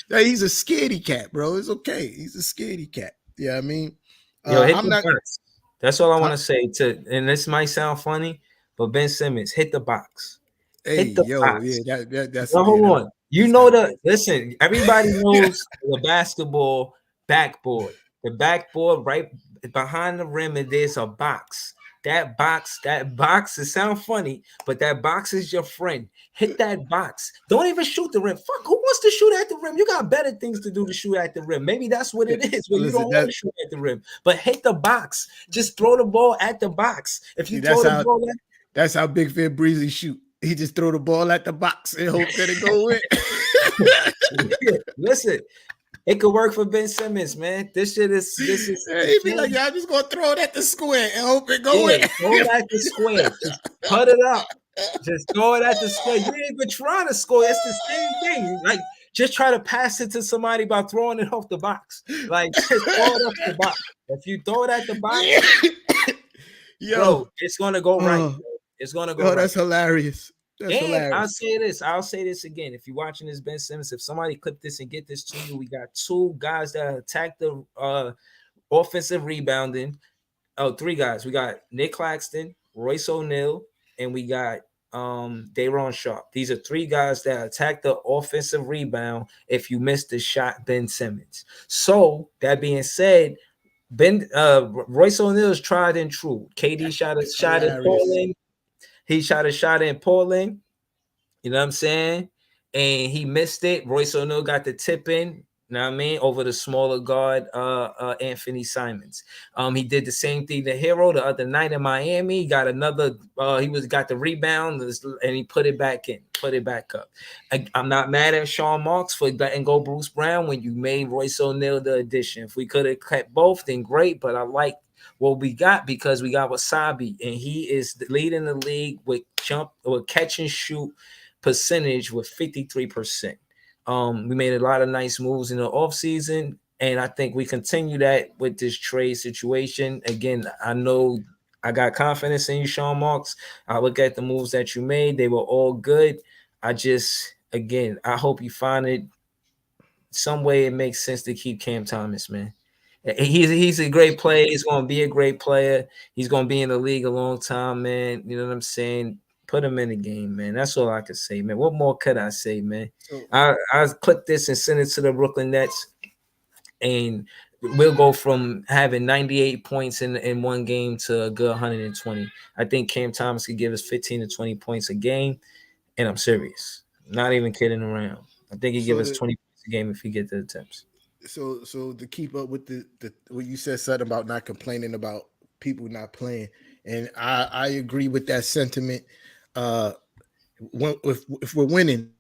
Now, he's a scaredy cat, bro. It's okay. He's a scaredy cat. Yeah, I mean, yo, hit I'm the not. box. That's all I want Uh, to say. And this might sound funny, but Ben Simmons, hit the box. hey, Hit the yo, yeah, box. that's Now, yeah, hold that on. You that's know kind of the crazy. listen, everybody knows the basketball backboard. The backboard right behind the rim, and there's a box. That box, it sounds funny, but that box is your friend. Hit that box. Don't even shoot the rim. Fuck, who wants to shoot at the rim? You got better things to do to shoot at the rim. Maybe that's what it is, but you don't Listen, want that to shoot at the rim. But hit the box. Just throw the ball at the box. If you see throw the ball that's how Big Fan Breezy shoot. He just throw the ball at the box and hope that it go in. listen, it could work for Ben Simmons, man. This is He'd be like, "Yeah, I'm just gonna throw it at the square and hope it go yeah, in." throw it at the square. Just put it up. Just throw it at the square. You ain't even trying to score. It's the same thing. Like just try to pass it to somebody by throwing it off the box. Like just throw it off the box. If you throw it at the box, bro, Yo, it's gonna go right. oh, Bro. It's gonna go oh, right. that's hilarious. That's And I'll hilarious. say this. I'll say this again. If you're watching this, Ben Simmons, if somebody clip this and get this to you, we got two guys that attack the offensive rebounding. Oh, three guys. We got Nick Claxton, Royce O'Neal, and we got Dayron Sharp. These are three guys that attack the offensive rebound. If you miss the shot, Ben Simmons. So that being said, Royce O'Neal is tried and true. KD shot a That's shot in hilarious. Portland. He shot a shot in Portland. You know what I'm saying? And he missed it. Royce O'Neal got the tip in, you know what I mean, over the smaller guard, Anthony Simons. He did the same thing to Hero the other night in Miami. He got another, got the rebound and he put it back in, put it back up. I'm not mad at Sean Marks for letting go Bruce Brown when you made Royce O'Neal the addition. If we could have kept both, then great, but I like what we got because we got Wasabi and he is leading the league with catch and shoot percentage with 53%. We made a lot of nice moves in the offseason, and I think we continue that with this trade situation. Again, I know I got confidence in you, Sean Marks. I look at the moves that you made, they were all good. Again, I hope you find it some way it makes sense to keep Cam Thomas, man. He's a great player. He's going to be a great player. He's going to be in the league a long time, man. You know what I'm saying? Put him in the game, man. That's all I can say, man. What more could I say, man? So, I clip this and send it to the Brooklyn Nets, and we'll go from having 98 points in one game to a good 120. I think Cam Thomas could give us 15 to 20 points a game, and I'm serious. Not even kidding around. I think he give so us the 20 points a game if he get the attempts. so to keep up with the what you said something about not complaining about people not playing, and I agree with that sentiment. Uh, if we're winning,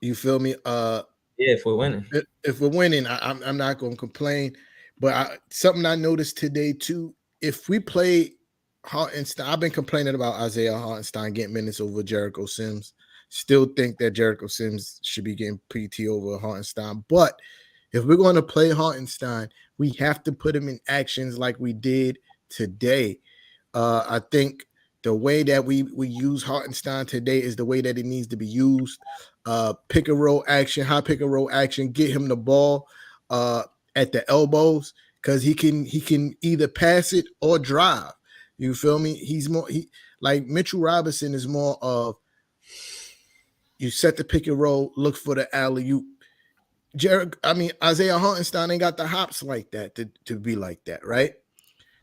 you feel me? Yeah, if we're winning. If we're winning, I'm not going to complain. But something I noticed today too, if we play Hartenstein, I've been complaining about Isaiah Hartenstein getting minutes over Jericho Sims. Still think that Jericho Sims should be getting PT over Hartenstein. But if we're going to play Hartenstein, we have to put him in actions like we did today. I think the way that we use Hartenstein today is the way that it needs to be used. Pick and roll action, high pick and roll action, get him the ball at the elbows because he can either pass it or drive. You feel me? He's more like Mitchell Robinson is more of you set the pick and roll, look for the alley oop. Isaiah Hartenstein ain't got the hops like that to be like that, right?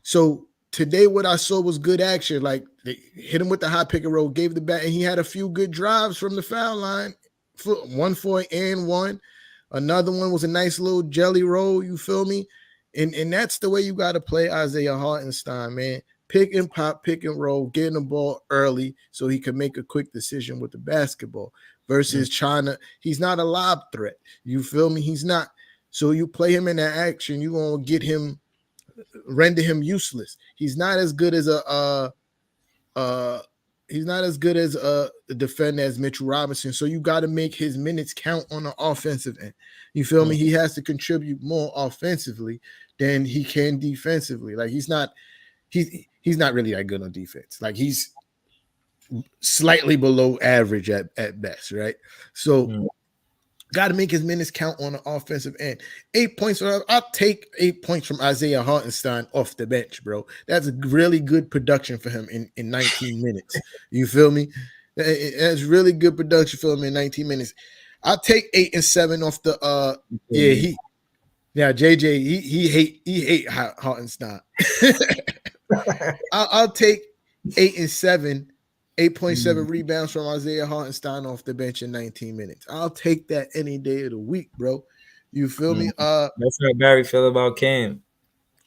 So today, what I saw was good action. Like they hit him with the high pick and roll, gave the bat, and he had a few good drives from the foul line. One for an and one. Another one was a nice little jelly roll. You feel me? And that's the way you got to play Isaiah Hartenstein, man. Pick and pop, pick and roll, getting the ball early so he can make a quick decision with the basketball versus China. He's not a lob threat. You feel me? He's not. So you play him in that action, you're going to get him, render him useless. He's not as good as a defender as Mitchell Robinson. So you got to make his minutes count on the offensive end. You feel me? He has to contribute more offensively than he can defensively. Like he's not really that good on defense. Like he's slightly below average at best, right? So got to make his minutes count on the offensive end. 8 points. I'll take 8 points from Isaiah Hartenstein off the bench, bro. That's a really good production for him in 19 minutes. You feel me? That's really good production for him in 19 minutes. I'll take 8 and 7 off the JJ he hate Hartenstein. I'll take 8 and 7. 8.7 rebounds from Isaiah Hartenstein off the bench in 19 minutes. I'll take that any day of the week, bro. You feel me? That's how Barry feel about Cam.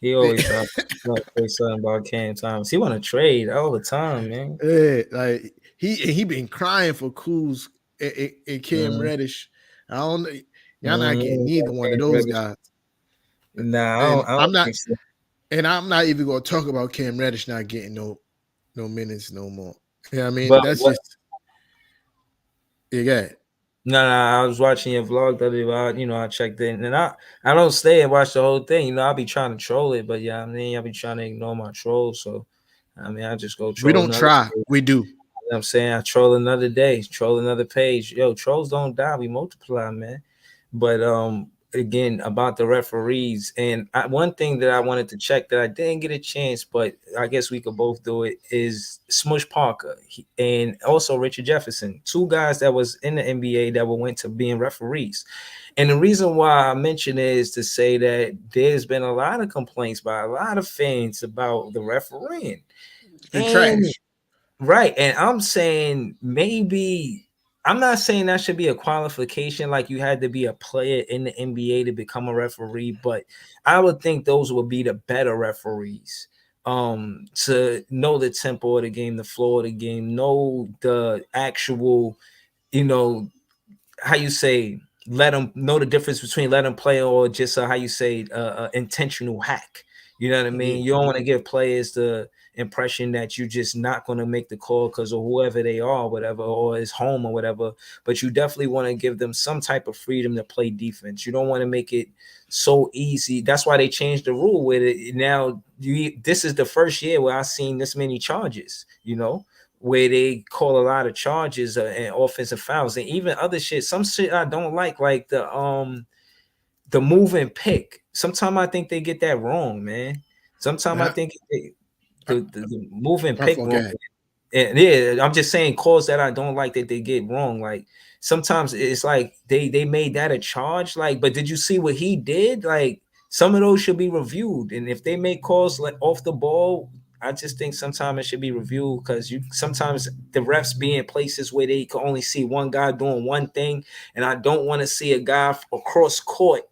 He always try to say something about Cam Thomas. He want to trade all the time, man. Yeah, like he been crying for Kuz and Cam Reddish. I don't know. Y'all not getting neither one of those guys. Nah, I don't think so. And I'm not even gonna talk about Cam Reddish not getting no minutes no more. Yeah, I mean But that's just No, I was watching your vlog the other day. I checked in, and I don't stay and watch the whole thing. I'll be trying to troll it, but yeah, I mean, I'll be trying to ignore my trolls. So, I mean, I just go troll. We don't try, we do. You know what I'm saying? I troll another day, troll another page. Yo, trolls don't die, we multiply, man. But again, about the referees, and one thing that I wanted to check that I didn't get a chance, but I guess we could both do it, is Smush Parker and also Richard Jefferson, two guys that was in the NBA that went to being referees. And the reason why I mention it is to say that there's been a lot of complaints by a lot of fans about the refereeing. And trash. Right. And I'm saying maybe, I'm not saying that should be a qualification like you had to be a player in the NBA to become a referee, but I would think those would be the better referees. To know the tempo of the game, the flow of the game, know the actual, how you say, let them know the difference between let them play or just how you say intentional hack. You know what I mean? You don't want to give players the impression that you're just not going to make the call because of whoever they are, whatever, or is home or whatever. But you definitely want to give them some type of freedom to play defense. You don't want to make it so easy. That's why they changed the rule with it. Now, this is the first year where I've seen this many charges, where they call a lot of charges and offensive fouls and even other shit. Some shit I don't like the move and pick. Sometimes I think they get that wrong, man. Sometimes I think the move and pick wrong. And yeah, I'm just saying calls that I don't like that they get wrong. Like sometimes it's like they made that a charge. Like, but did you see what he did? Like some of those should be reviewed. And if they make calls like off the ball, I just think sometimes it should be reviewed because sometimes the refs be in places where they can only see one guy doing one thing, and I don't want to see a guy across court.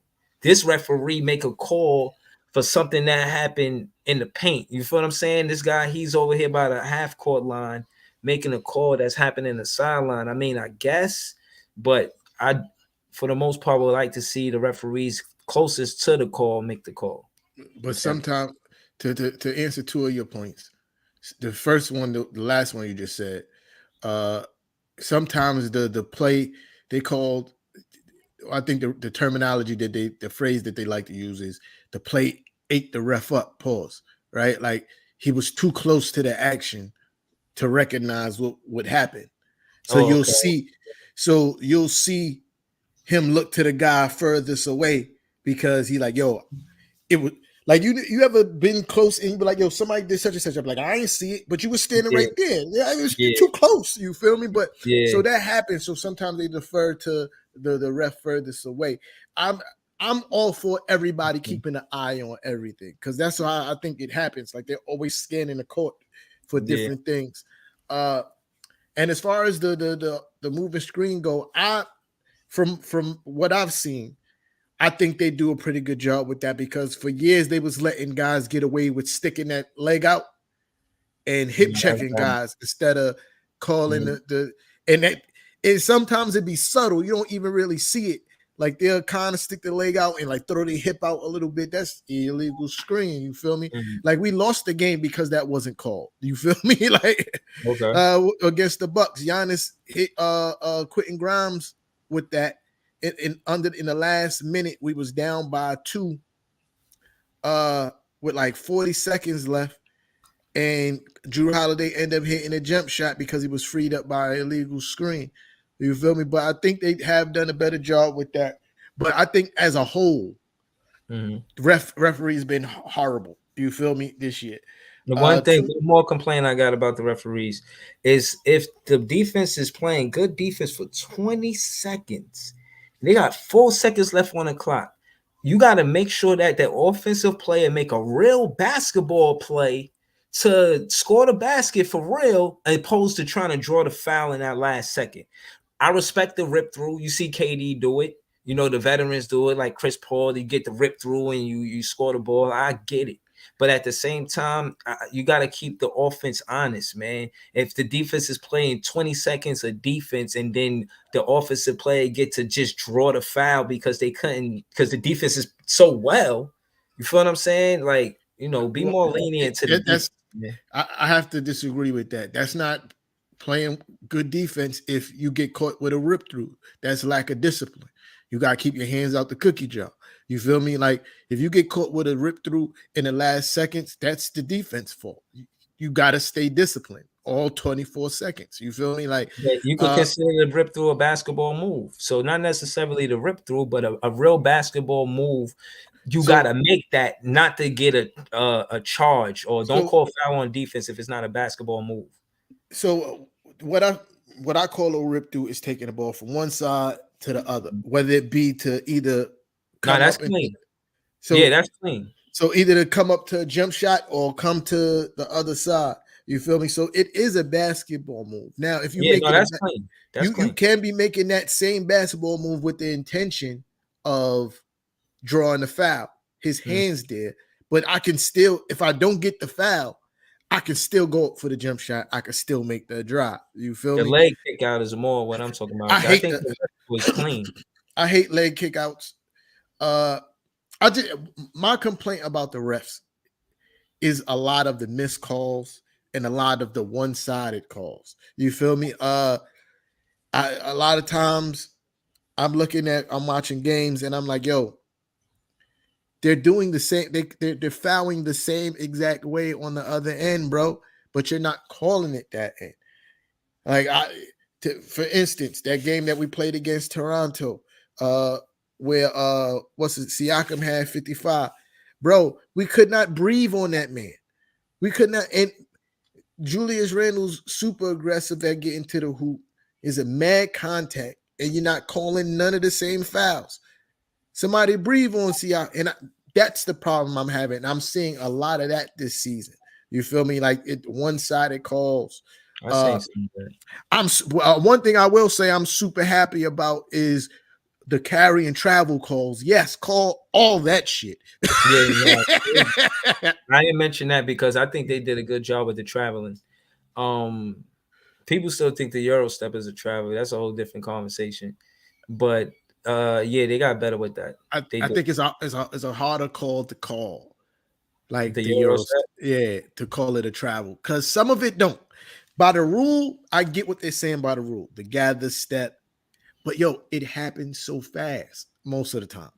This referee make a call for something that happened in the paint. You feel what I'm saying? This guy, he's over here by the half court line making a call that's happening in the sideline. I mean, I guess, but I, for the most part, would like to see the referees closest to the call make the call. But sometimes, to answer two of your points, the first one, the last one you just said, sometimes the play they called, I think the terminology the phrase that they like to use is the play ate the ref up, pause, right? Like he was too close to the action to recognize what would happen. So Oh, you'll okay. see, so you'll see him look to the guy furthest away because he like, yo, it would like you ever been close and you be like, yo, somebody did such and such. I'm like, I ain't see it, but you were standing Yeah, right there. Yeah, it was yeah, too close. You feel me? But yeah. so that happens. So sometimes they defer to the ref furthest away. I'm I'm all for everybody keeping an eye on everything because that's how I think it happens. Like they're always scanning the court for Yeah. different things. Uh, and as far as the moving screen go, I from what I've seen, I think they do a pretty good job with that because for years they was letting guys get away with sticking that leg out and hip Yeah, that's checking bad. guys instead of calling Mhm. the and that and sometimes it'd be subtle. You don't even really see it. Like they'll kind of stick the leg out and like throw their hip out a little bit. That's illegal screen. You feel me? Mhm. Like we lost the game because that wasn't called. You feel me? Like Okay. against the Bucks, Giannis hit Quentin Grimes with that. In the last minute, we was down by 2 with like 40 seconds left. And Drew Holiday ended up hitting a jump shot because he was freed up by an illegal screen. You feel me? But I think they have done a better job with that. But I think as a whole, Mhm. referee's been horrible. You feel me this year? The one thing, Two. one more complaint I got about the referees is if the defense is playing good defense for 20 seconds, they got 4 seconds left on the clock. You got to make sure that the offensive player make a real basketball play to score the basket for real, opposed to trying to draw the foul in that last second. I respect the rip through. You see KD do it. You know the veterans do it, like Chris Paul. You get the rip through and you score the ball. I get it. But at the same time, you got to keep the offense honest, man. If the defense is playing 20 seconds of defense and then the offensive player get to just draw the foul because they couldn't, because the defense is so well, you feel what I'm saying? Like, be Well, more lenient to the defense, that's man. I have to disagree with that. That's not playing good defense if you get caught with a rip through. That's lack of discipline. You gotta keep your hands out the cookie jar. You feel me? Like if you get caught with a rip through in the last seconds, that's the defense fault. You gotta stay disciplined all 24 seconds. You feel me? Like But you could uh consider the rip through a basketball move. So not necessarily the rip through, but a real basketball move. You so gotta make that not to get a charge or don't so call foul on defense if it's not a basketball move. so what I call a rip through is taking the ball from one side to the other, whether it be to either No, come that's up and clean. Yeah, so that's clean. so either to come up to a jump shot or come to the other side. You feel me? So it is a basketball move. Now, if you Yeah, make no, it a that's clean. That's you clean. can be making that same basketball move with the intention of drawing the foul. His Mm. hands there, but I can still, if I don't get the foul, I can still go up for the jump shot. I can still make the drive. You feel The me? leg kick out is more what I'm talking I about. I hate think the the rip through is clean. I hate leg kickouts. Uh, I just my complaint about the refs is a lot of the missed calls and a lot of the one-sided calls. You feel me? A lot of times I'm watching games and I'm like, yo, they're doing the same, they're fouling the same exact way on the other end, bro, but you're not calling it that end. Like for instance, that game that we played against Toronto, uh, where what's it, Siakam had 55. Bro, we could not breathe on that man. We could not, and Julius Randle's super aggressive at getting to the hoop. Is a mad contact, and you're not calling none of the same fouls. Somebody breathe on Siakam, and that's the problem I'm having. I'm seeing a lot of that this season. You feel me? Like it one-sided calls. I Uh, seen some of that. one thing I will say I'm super happy about is the carry and travel calls. Yes, call all that shit. Yeah, no, I didn't mention that because I think they did a good job with the traveling. Um, People still think the Euro step is a travel. That's a whole different conversation. But yeah, they got better with that. They I did. think it's a harder call to call, like The the Euro Euros. step. Yeah, to call it a travel because some of it don't. By the rule, I get what they're saying by the rule, the gather step, but yo, it happens so fast most of the time.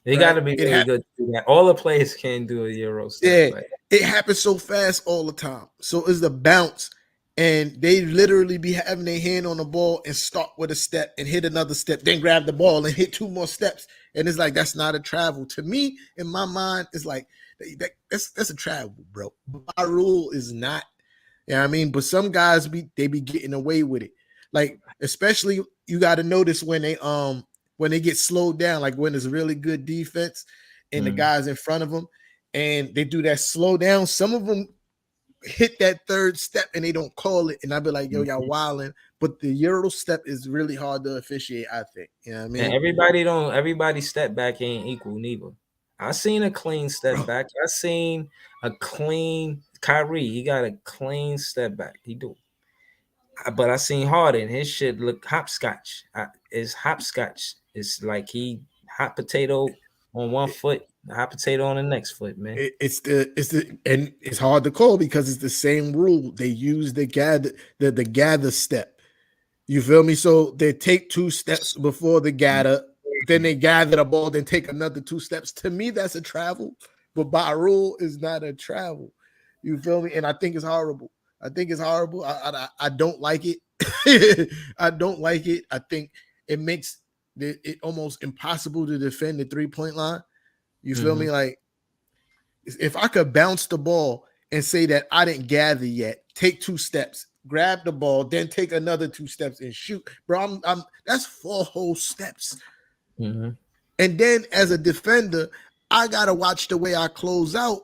They got right? to be really good to do that. All the players can't do a Euro step. Yeah, Like, it happens so fast all the time. So it's the bounce, and they literally be having their hand on the ball and start with a step and hit another step, then grab the ball and hit two more steps. And it's like that's not a travel. To me, in my mind, it's like that's a travel, bro. My rule is not. Yeah, you know I mean, but some guys be getting away with it. Like especially you got to notice when they get slowed down, like when there's really good defense and the guys in front of them, and they do that slow down. Some of them hit that third step and they don't call it, and I'd be like, "Yo, y'all wilding." But the Euro step is really hard to officiate. I think. You know what I and mean? everybody step back ain't equal neither. I seen a clean step Bro, back. I seen a clean Kyrie. He got a clean step back. He do. But I seen Harden. His shit look hopscotch. It's hopscotch. It's like he hot potato on one foot, hot potato on the next foot, man. it's the and it's hard to call because it's the same rule. They use the gather step. You feel me? So they take two steps before the gather, then they gather the ball, then take another two steps. To me, that's a travel, but by rule is not a travel. You feel me? And I think it's horrible. I think it's horrible. I don't like it. I don't like it. I think it makes it almost impossible to defend the 3-point line. You feel me? Like if I could bounce the ball and say that I didn't gather yet, take two steps, grab the ball, then take another two steps and shoot, bro. I'm that's 4 whole steps. And then as a defender, I gotta watch the way I close out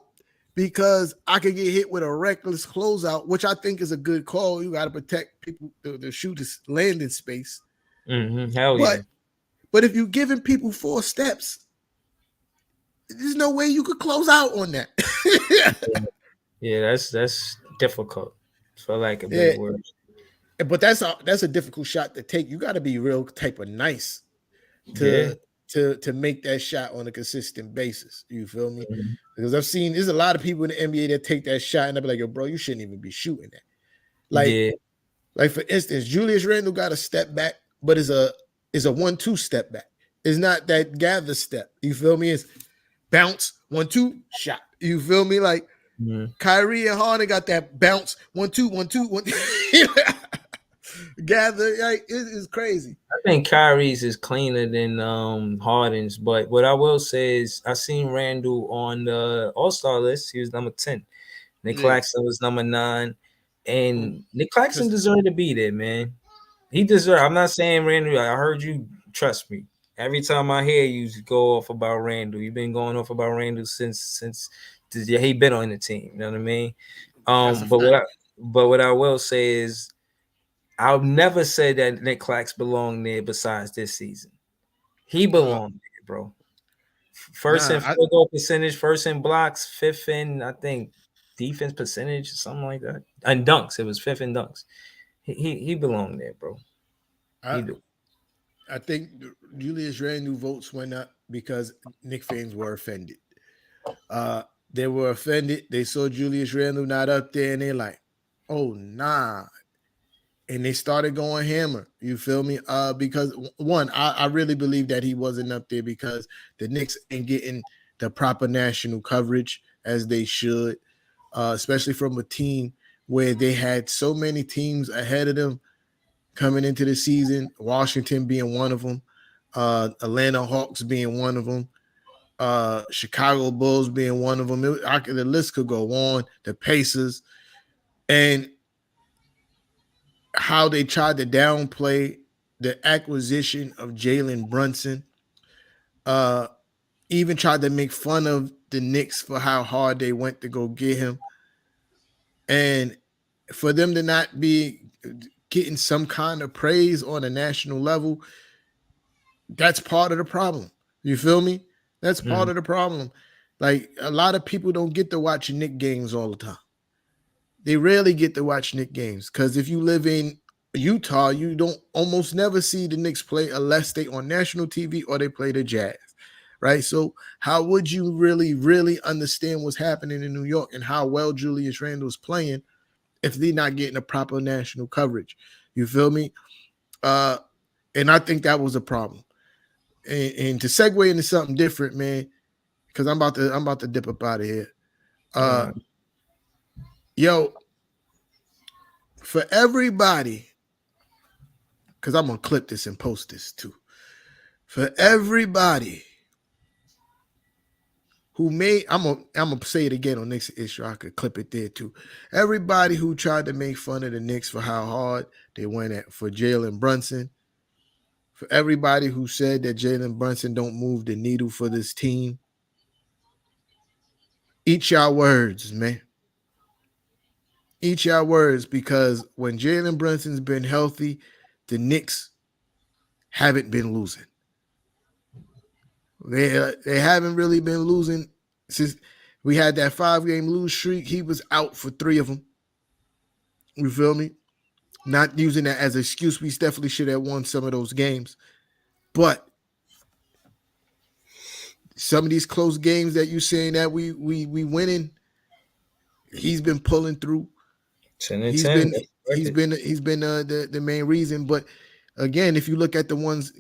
because I could get hit with a reckless closeout, which I think is a good call. You got to protect people, the shooter's landing space. Hell But yeah. but if you're giving people 4 steps, there's no way you could close out on that. Yeah, that's difficult for like a better Yeah, word. but that's a difficult shot to take. You got to be real type of nice Yeah. to to make that shot on a consistent basis. You feel me? Because I've seen there's a lot of people in the NBA that take that shot and I'll be like, yo, bro, you shouldn't even be shooting that. Like, Yeah. like for instance, Julius Randle got a step back, but is a 1-2 step back. It's not that gather step. You feel me? It's bounce, 1-2, shot. You feel me? Like Kyrie and Harden got that bounce, 1-2, 1-2, 1-2. Gather, like it's crazy. I think Kyrie's is cleaner than Harden's, but what I will say is I seen Randall on the All-Star list. He was number 10. Nick Yeah. Claxton was number 9. And Nick Claxton deserved to be there, man. He deserved. I'm not saying Randall. I heard you. Trust me. Every time I hear you go off about Randall, you've been going off about Randall since he been on the team. You know what I mean? That's a But fact. what I will say is I'll never say that Nick Clax belonged there besides this season. He belonged there, bro. First Nah, in field goal percentage, first in blocks, fifth in, I think, defense percentage, something like that. And dunks. It was fifth in dunks. He belonged there, bro. He I do. I think Julius Randle votes went up because Knicks fans were offended. Uh, they were offended. They saw Julius Randle not up there, and they're like, "Oh nah," and they started going hammer. You feel me? Because one, I really believe that he wasn't up there because the Knicks ain't getting the proper national coverage as they should, especially from a team where they had so many teams ahead of them coming into the season. Washington being one of them, Atlanta Hawks being one of them, Chicago Bulls being one of them. The list could go on. The Pacers, and how they tried to downplay the acquisition of Jalen Brunson. Uh, Even tried to make fun of the Knicks for how hard they went to go get him, and for them to not be getting some kind of praise on a national level, that's part of the problem. You feel me? That's part of the problem. Like a lot of people don't get to watch Knick games all the time. They rarely get to watch Knick games because if you live in Utah, you don't almost never see the Knicks play unless they on national TV or they play the Jazz, right? So how would you really understand what's happening in New York and how well Julius Randle's playing if they're not getting a proper national coverage? You feel me? And I think that was a problem. and to segue into something different, man, because I'm about to dip up out of here. Uh, Uh, yo, for everybody, because I'm gonna clip this and post this too. For everybody who made, I'm gonna say it again on next issue. I could clip it there too. Everybody who tried to make fun of the Knicks for how hard they went at for Jalen Brunson. For everybody who said that Jalen Brunson don't move the needle for this team, eat your words, man. Eat your words, because when Jalen Brunson's been healthy, the Knicks haven't been losing. They haven't really been losing since we had that 5 game lose streak. He was out for 3 of them. You feel me? Not using that as an excuse. We definitely should have won some of those games. But some of these close games that you saying that we winning, he's been pulling through. 10-10. He's been That's he's record. been he's been the main reason. But again, if you look at the ones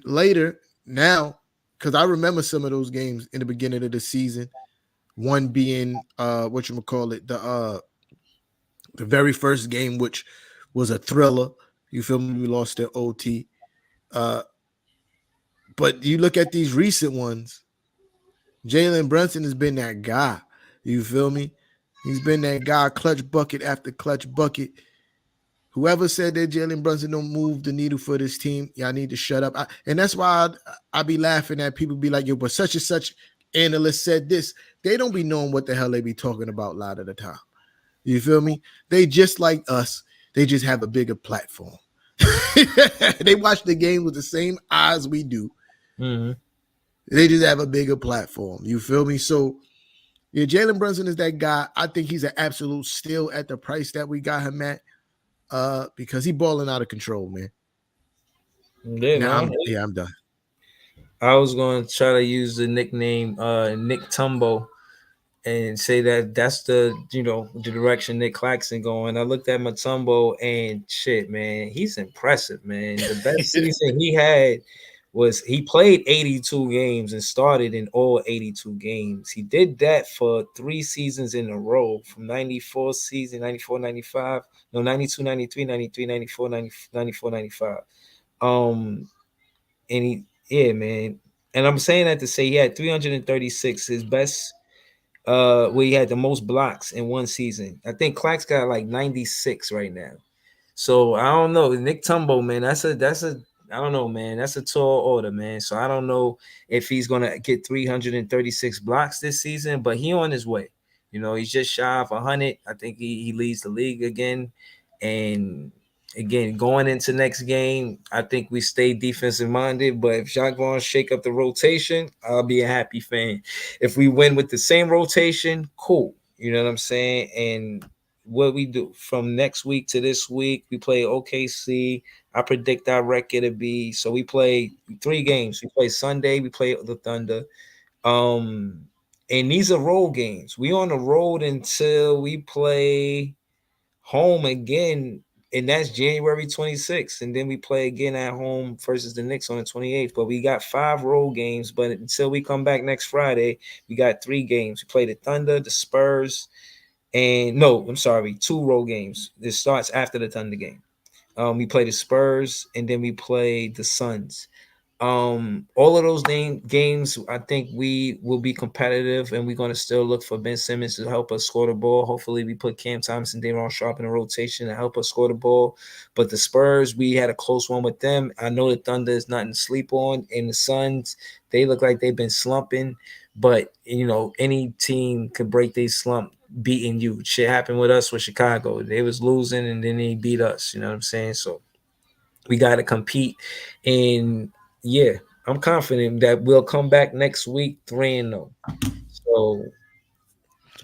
later now, because I remember some of those games in the beginning of the season. One being what you call it, the very first game, which was a thriller. You feel me? We lost the OT. Uh, but you look at these recent ones, Jalen Brunson has been that guy. You feel me? He's been that guy, clutch bucket after clutch bucket. Whoever said that Jalen Brunson don't move the needle for this team, y'all need to shut up. And that's why I be laughing at people be like, yo, but such and such analyst said this. They don't be knowing what the hell they be talking about a lot of the time. You feel me? They just like us. They just have a bigger platform. They watch the game with the same eyes we do. Mm-hmm. They just have a bigger platform. You feel me? So yeah, Jalen Brunson is that guy. I think he's an absolute steal at the price that we got him at. Because he balling out of control, man. Yeah, Now no. I'm done. I was going to try to use the nickname Nick Tumbo and say that that's the direction Nick Claxton going. I looked at Matumbo and shit, man, he's impressive, man. The best season he had was he played 82 games and started in all 82 games. He did that for 3 seasons in a row from 94 season, 94, 95, no, 92, 93, 93, 94, 90, 94, 95. And yeah, man. And I'm saying that to say he had 336, his best where he had the most blocks in one season. I think Clax got like 96 right now. So I don't know. Nick Tumbo, man, that's a I don't know, man. That's a tall order, man. So I don't know if he's gonna get 336 blocks this season, but he on his way. He's just shy of 100. I think he leads the league again. And again, going into next game, I think we stay defensive minded. But if y'all going to shake up the rotation, I'll be a happy fan. If we win with the same rotation, cool. You know what I'm saying? And what we do from next week to this week, we play OKC. I predict our record to be so we play 3 games. We play Sunday, we play the Thunder. Um, and these are road games. We on the road until we play home again, and that's January 26th. And then we play again at home versus the Knicks on the 28th. But we got 5 road games. But until we come back next Friday, we got 3 games. We play the Thunder, the Spurs, and no, I'm sorry, 2 road games. This starts after the Thunder game. We play the Spurs, and then we play the Suns. All of those games, I think we will be competitive, and we're going to still look for Ben Simmons to help us score the ball. Hopefully, we put Cam Thomas and Daron Sharp in a rotation to help us score the ball. But the Spurs, we had a close one with them. I know the Thunder is nothing to sleep on, and the Suns, they look like they've been slumping. But any team could break their slump beating you. Shit happened with us with Chicago. They was losing, and then they beat us. You know what I'm saying? So we got to compete, and yeah, I'm confident that we'll come back next week 3-0. So,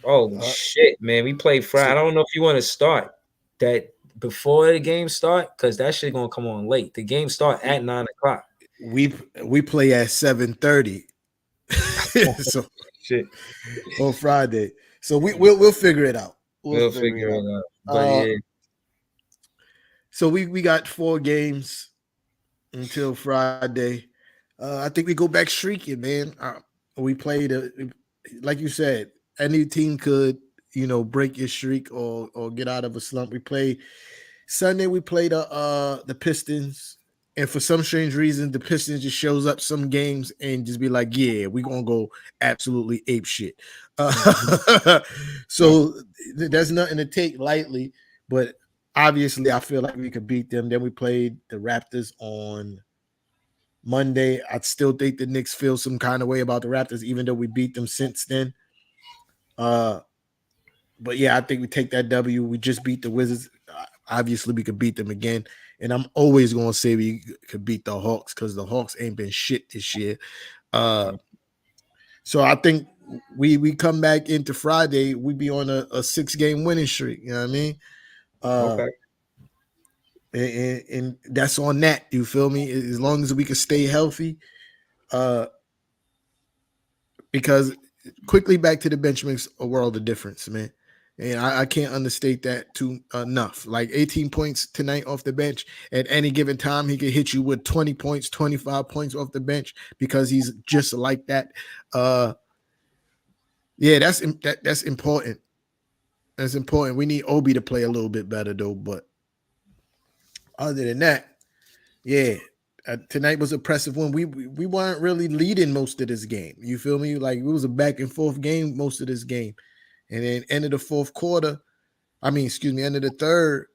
oh Uh, shit, man, we play Friday. so I don't know if you want to start that before the game start because that shit gonna come on late. The game start at 9 o'clock. we we play at 7:30. So Shit, on Friday. So we'll figure it out. We'll we'll figure figure it out. it out. But Uh, yeah, so we got 4 games until Friday. I think we go back streaking, man. We played like you said, any team could, break your streak or get out of a slump. We played Sunday. We played the Pistons, and for some strange reason, the Pistons just shows up some games and just be like, "Yeah, we gonna go absolutely ape shit." So there's nothing to take lightly, but obviously, I feel like we could beat them. Then we played the Raptors on Monday. I still think the Knicks feel some kind of way about the Raptors, even though we beat them since then. Uh, but yeah, I think we take that W. We just beat the Wizards. Obviously, we could beat them again. And I'm always going to say we could beat the Hawks because the Hawks ain't been shit this year. Uh, so I think we come back into Friday, we be on a 6-game winning streak. You know what I mean? Uh, Okay. and that's on that. You feel me? As long as we can stay healthy. Because quickly back to the bench makes a world of difference, man. And I can't understate that too enough. Like 18 points tonight off the bench. At any given time, he could hit you with 20 points, 25 points off the bench because he's just like that. Yeah, that's important. That's important. We need Obi to play a little bit better though. But other than that, yeah, tonight was an impressive one. We weren't really leading most of this game. You feel me? Like it was a back and forth game most of this game, and then end of the fourth quarter. End of the third.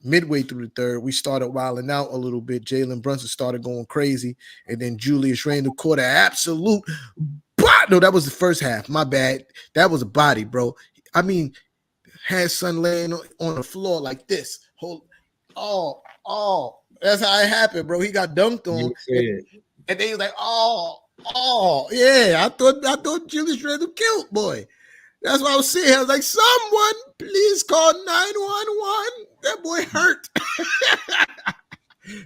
Midway through the third, we started wilding out a little bit. Jalen Brunson started going crazy, and then Julius Randle caught an absolute. No, that was the first half. My bad. That was a body, bro. I mean, had son laying on the floor like this. That's how it happened, bro. He got dunked on, and they was like, yeah. I thought Julius Randle killed, boy. That's what I was saying. I was like, someone please call 911. That boy hurt.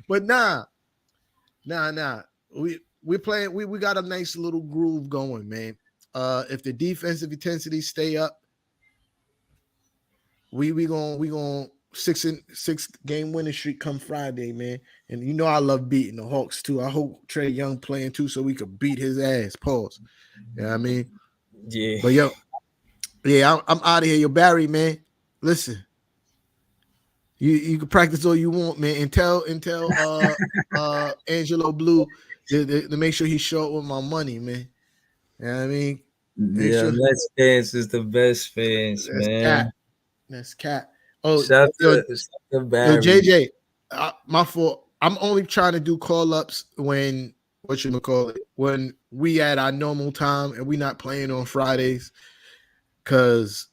But nah. We playing. We got a nice little groove going, man. If the defensive intensity stay up, we gonna 6-game winning streak come Friday, man. And you know I love beating the Hawks too. I hope Trae Young playing too, so we could beat his ass. Pause. You know what I mean? Yeah. But yo, yeah, I'm out of here. Yo, Barry, man. Listen, you can practice all you want, man, and tell Angelo Blue to make sure he show up with my money, man. You know what I mean? Make Yeah, sure Mets fans is the best fans, that's cat. man. That's cat. Oh, Shout yo, to yo, Barry. JJ, my fault. I'm only trying to do call ups when when we at our normal time and we not playing on Fridays. Cause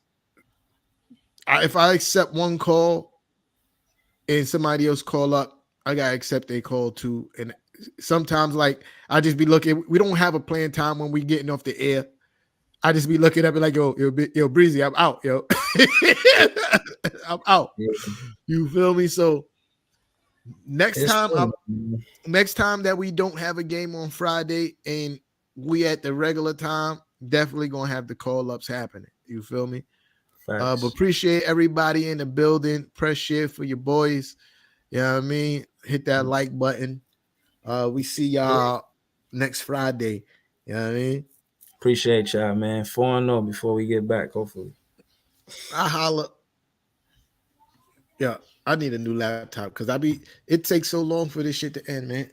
if I accept one call and somebody else call up, I gotta accept a call too. And sometimes like I just be looking. We don't have a playing time when we getting off the air. I just be looking up and like, yo, Breezy, I'm out, yo. I'm out. Yeah. You feel me? So next It's time, fun. next time that we don't have a game on Friday and we at the regular time, definitely gonna have the call ups happening. You feel me? But Facts. appreciate everybody in the building. Press share for your boys. You know what I mean? Hit that like button. We see y'all next Friday. You know what I mean? Appreciate y'all, man. 4-0 before we get back, hopefully. I holla. Yeah, I need a new laptop because it takes so long for this shit to end, man.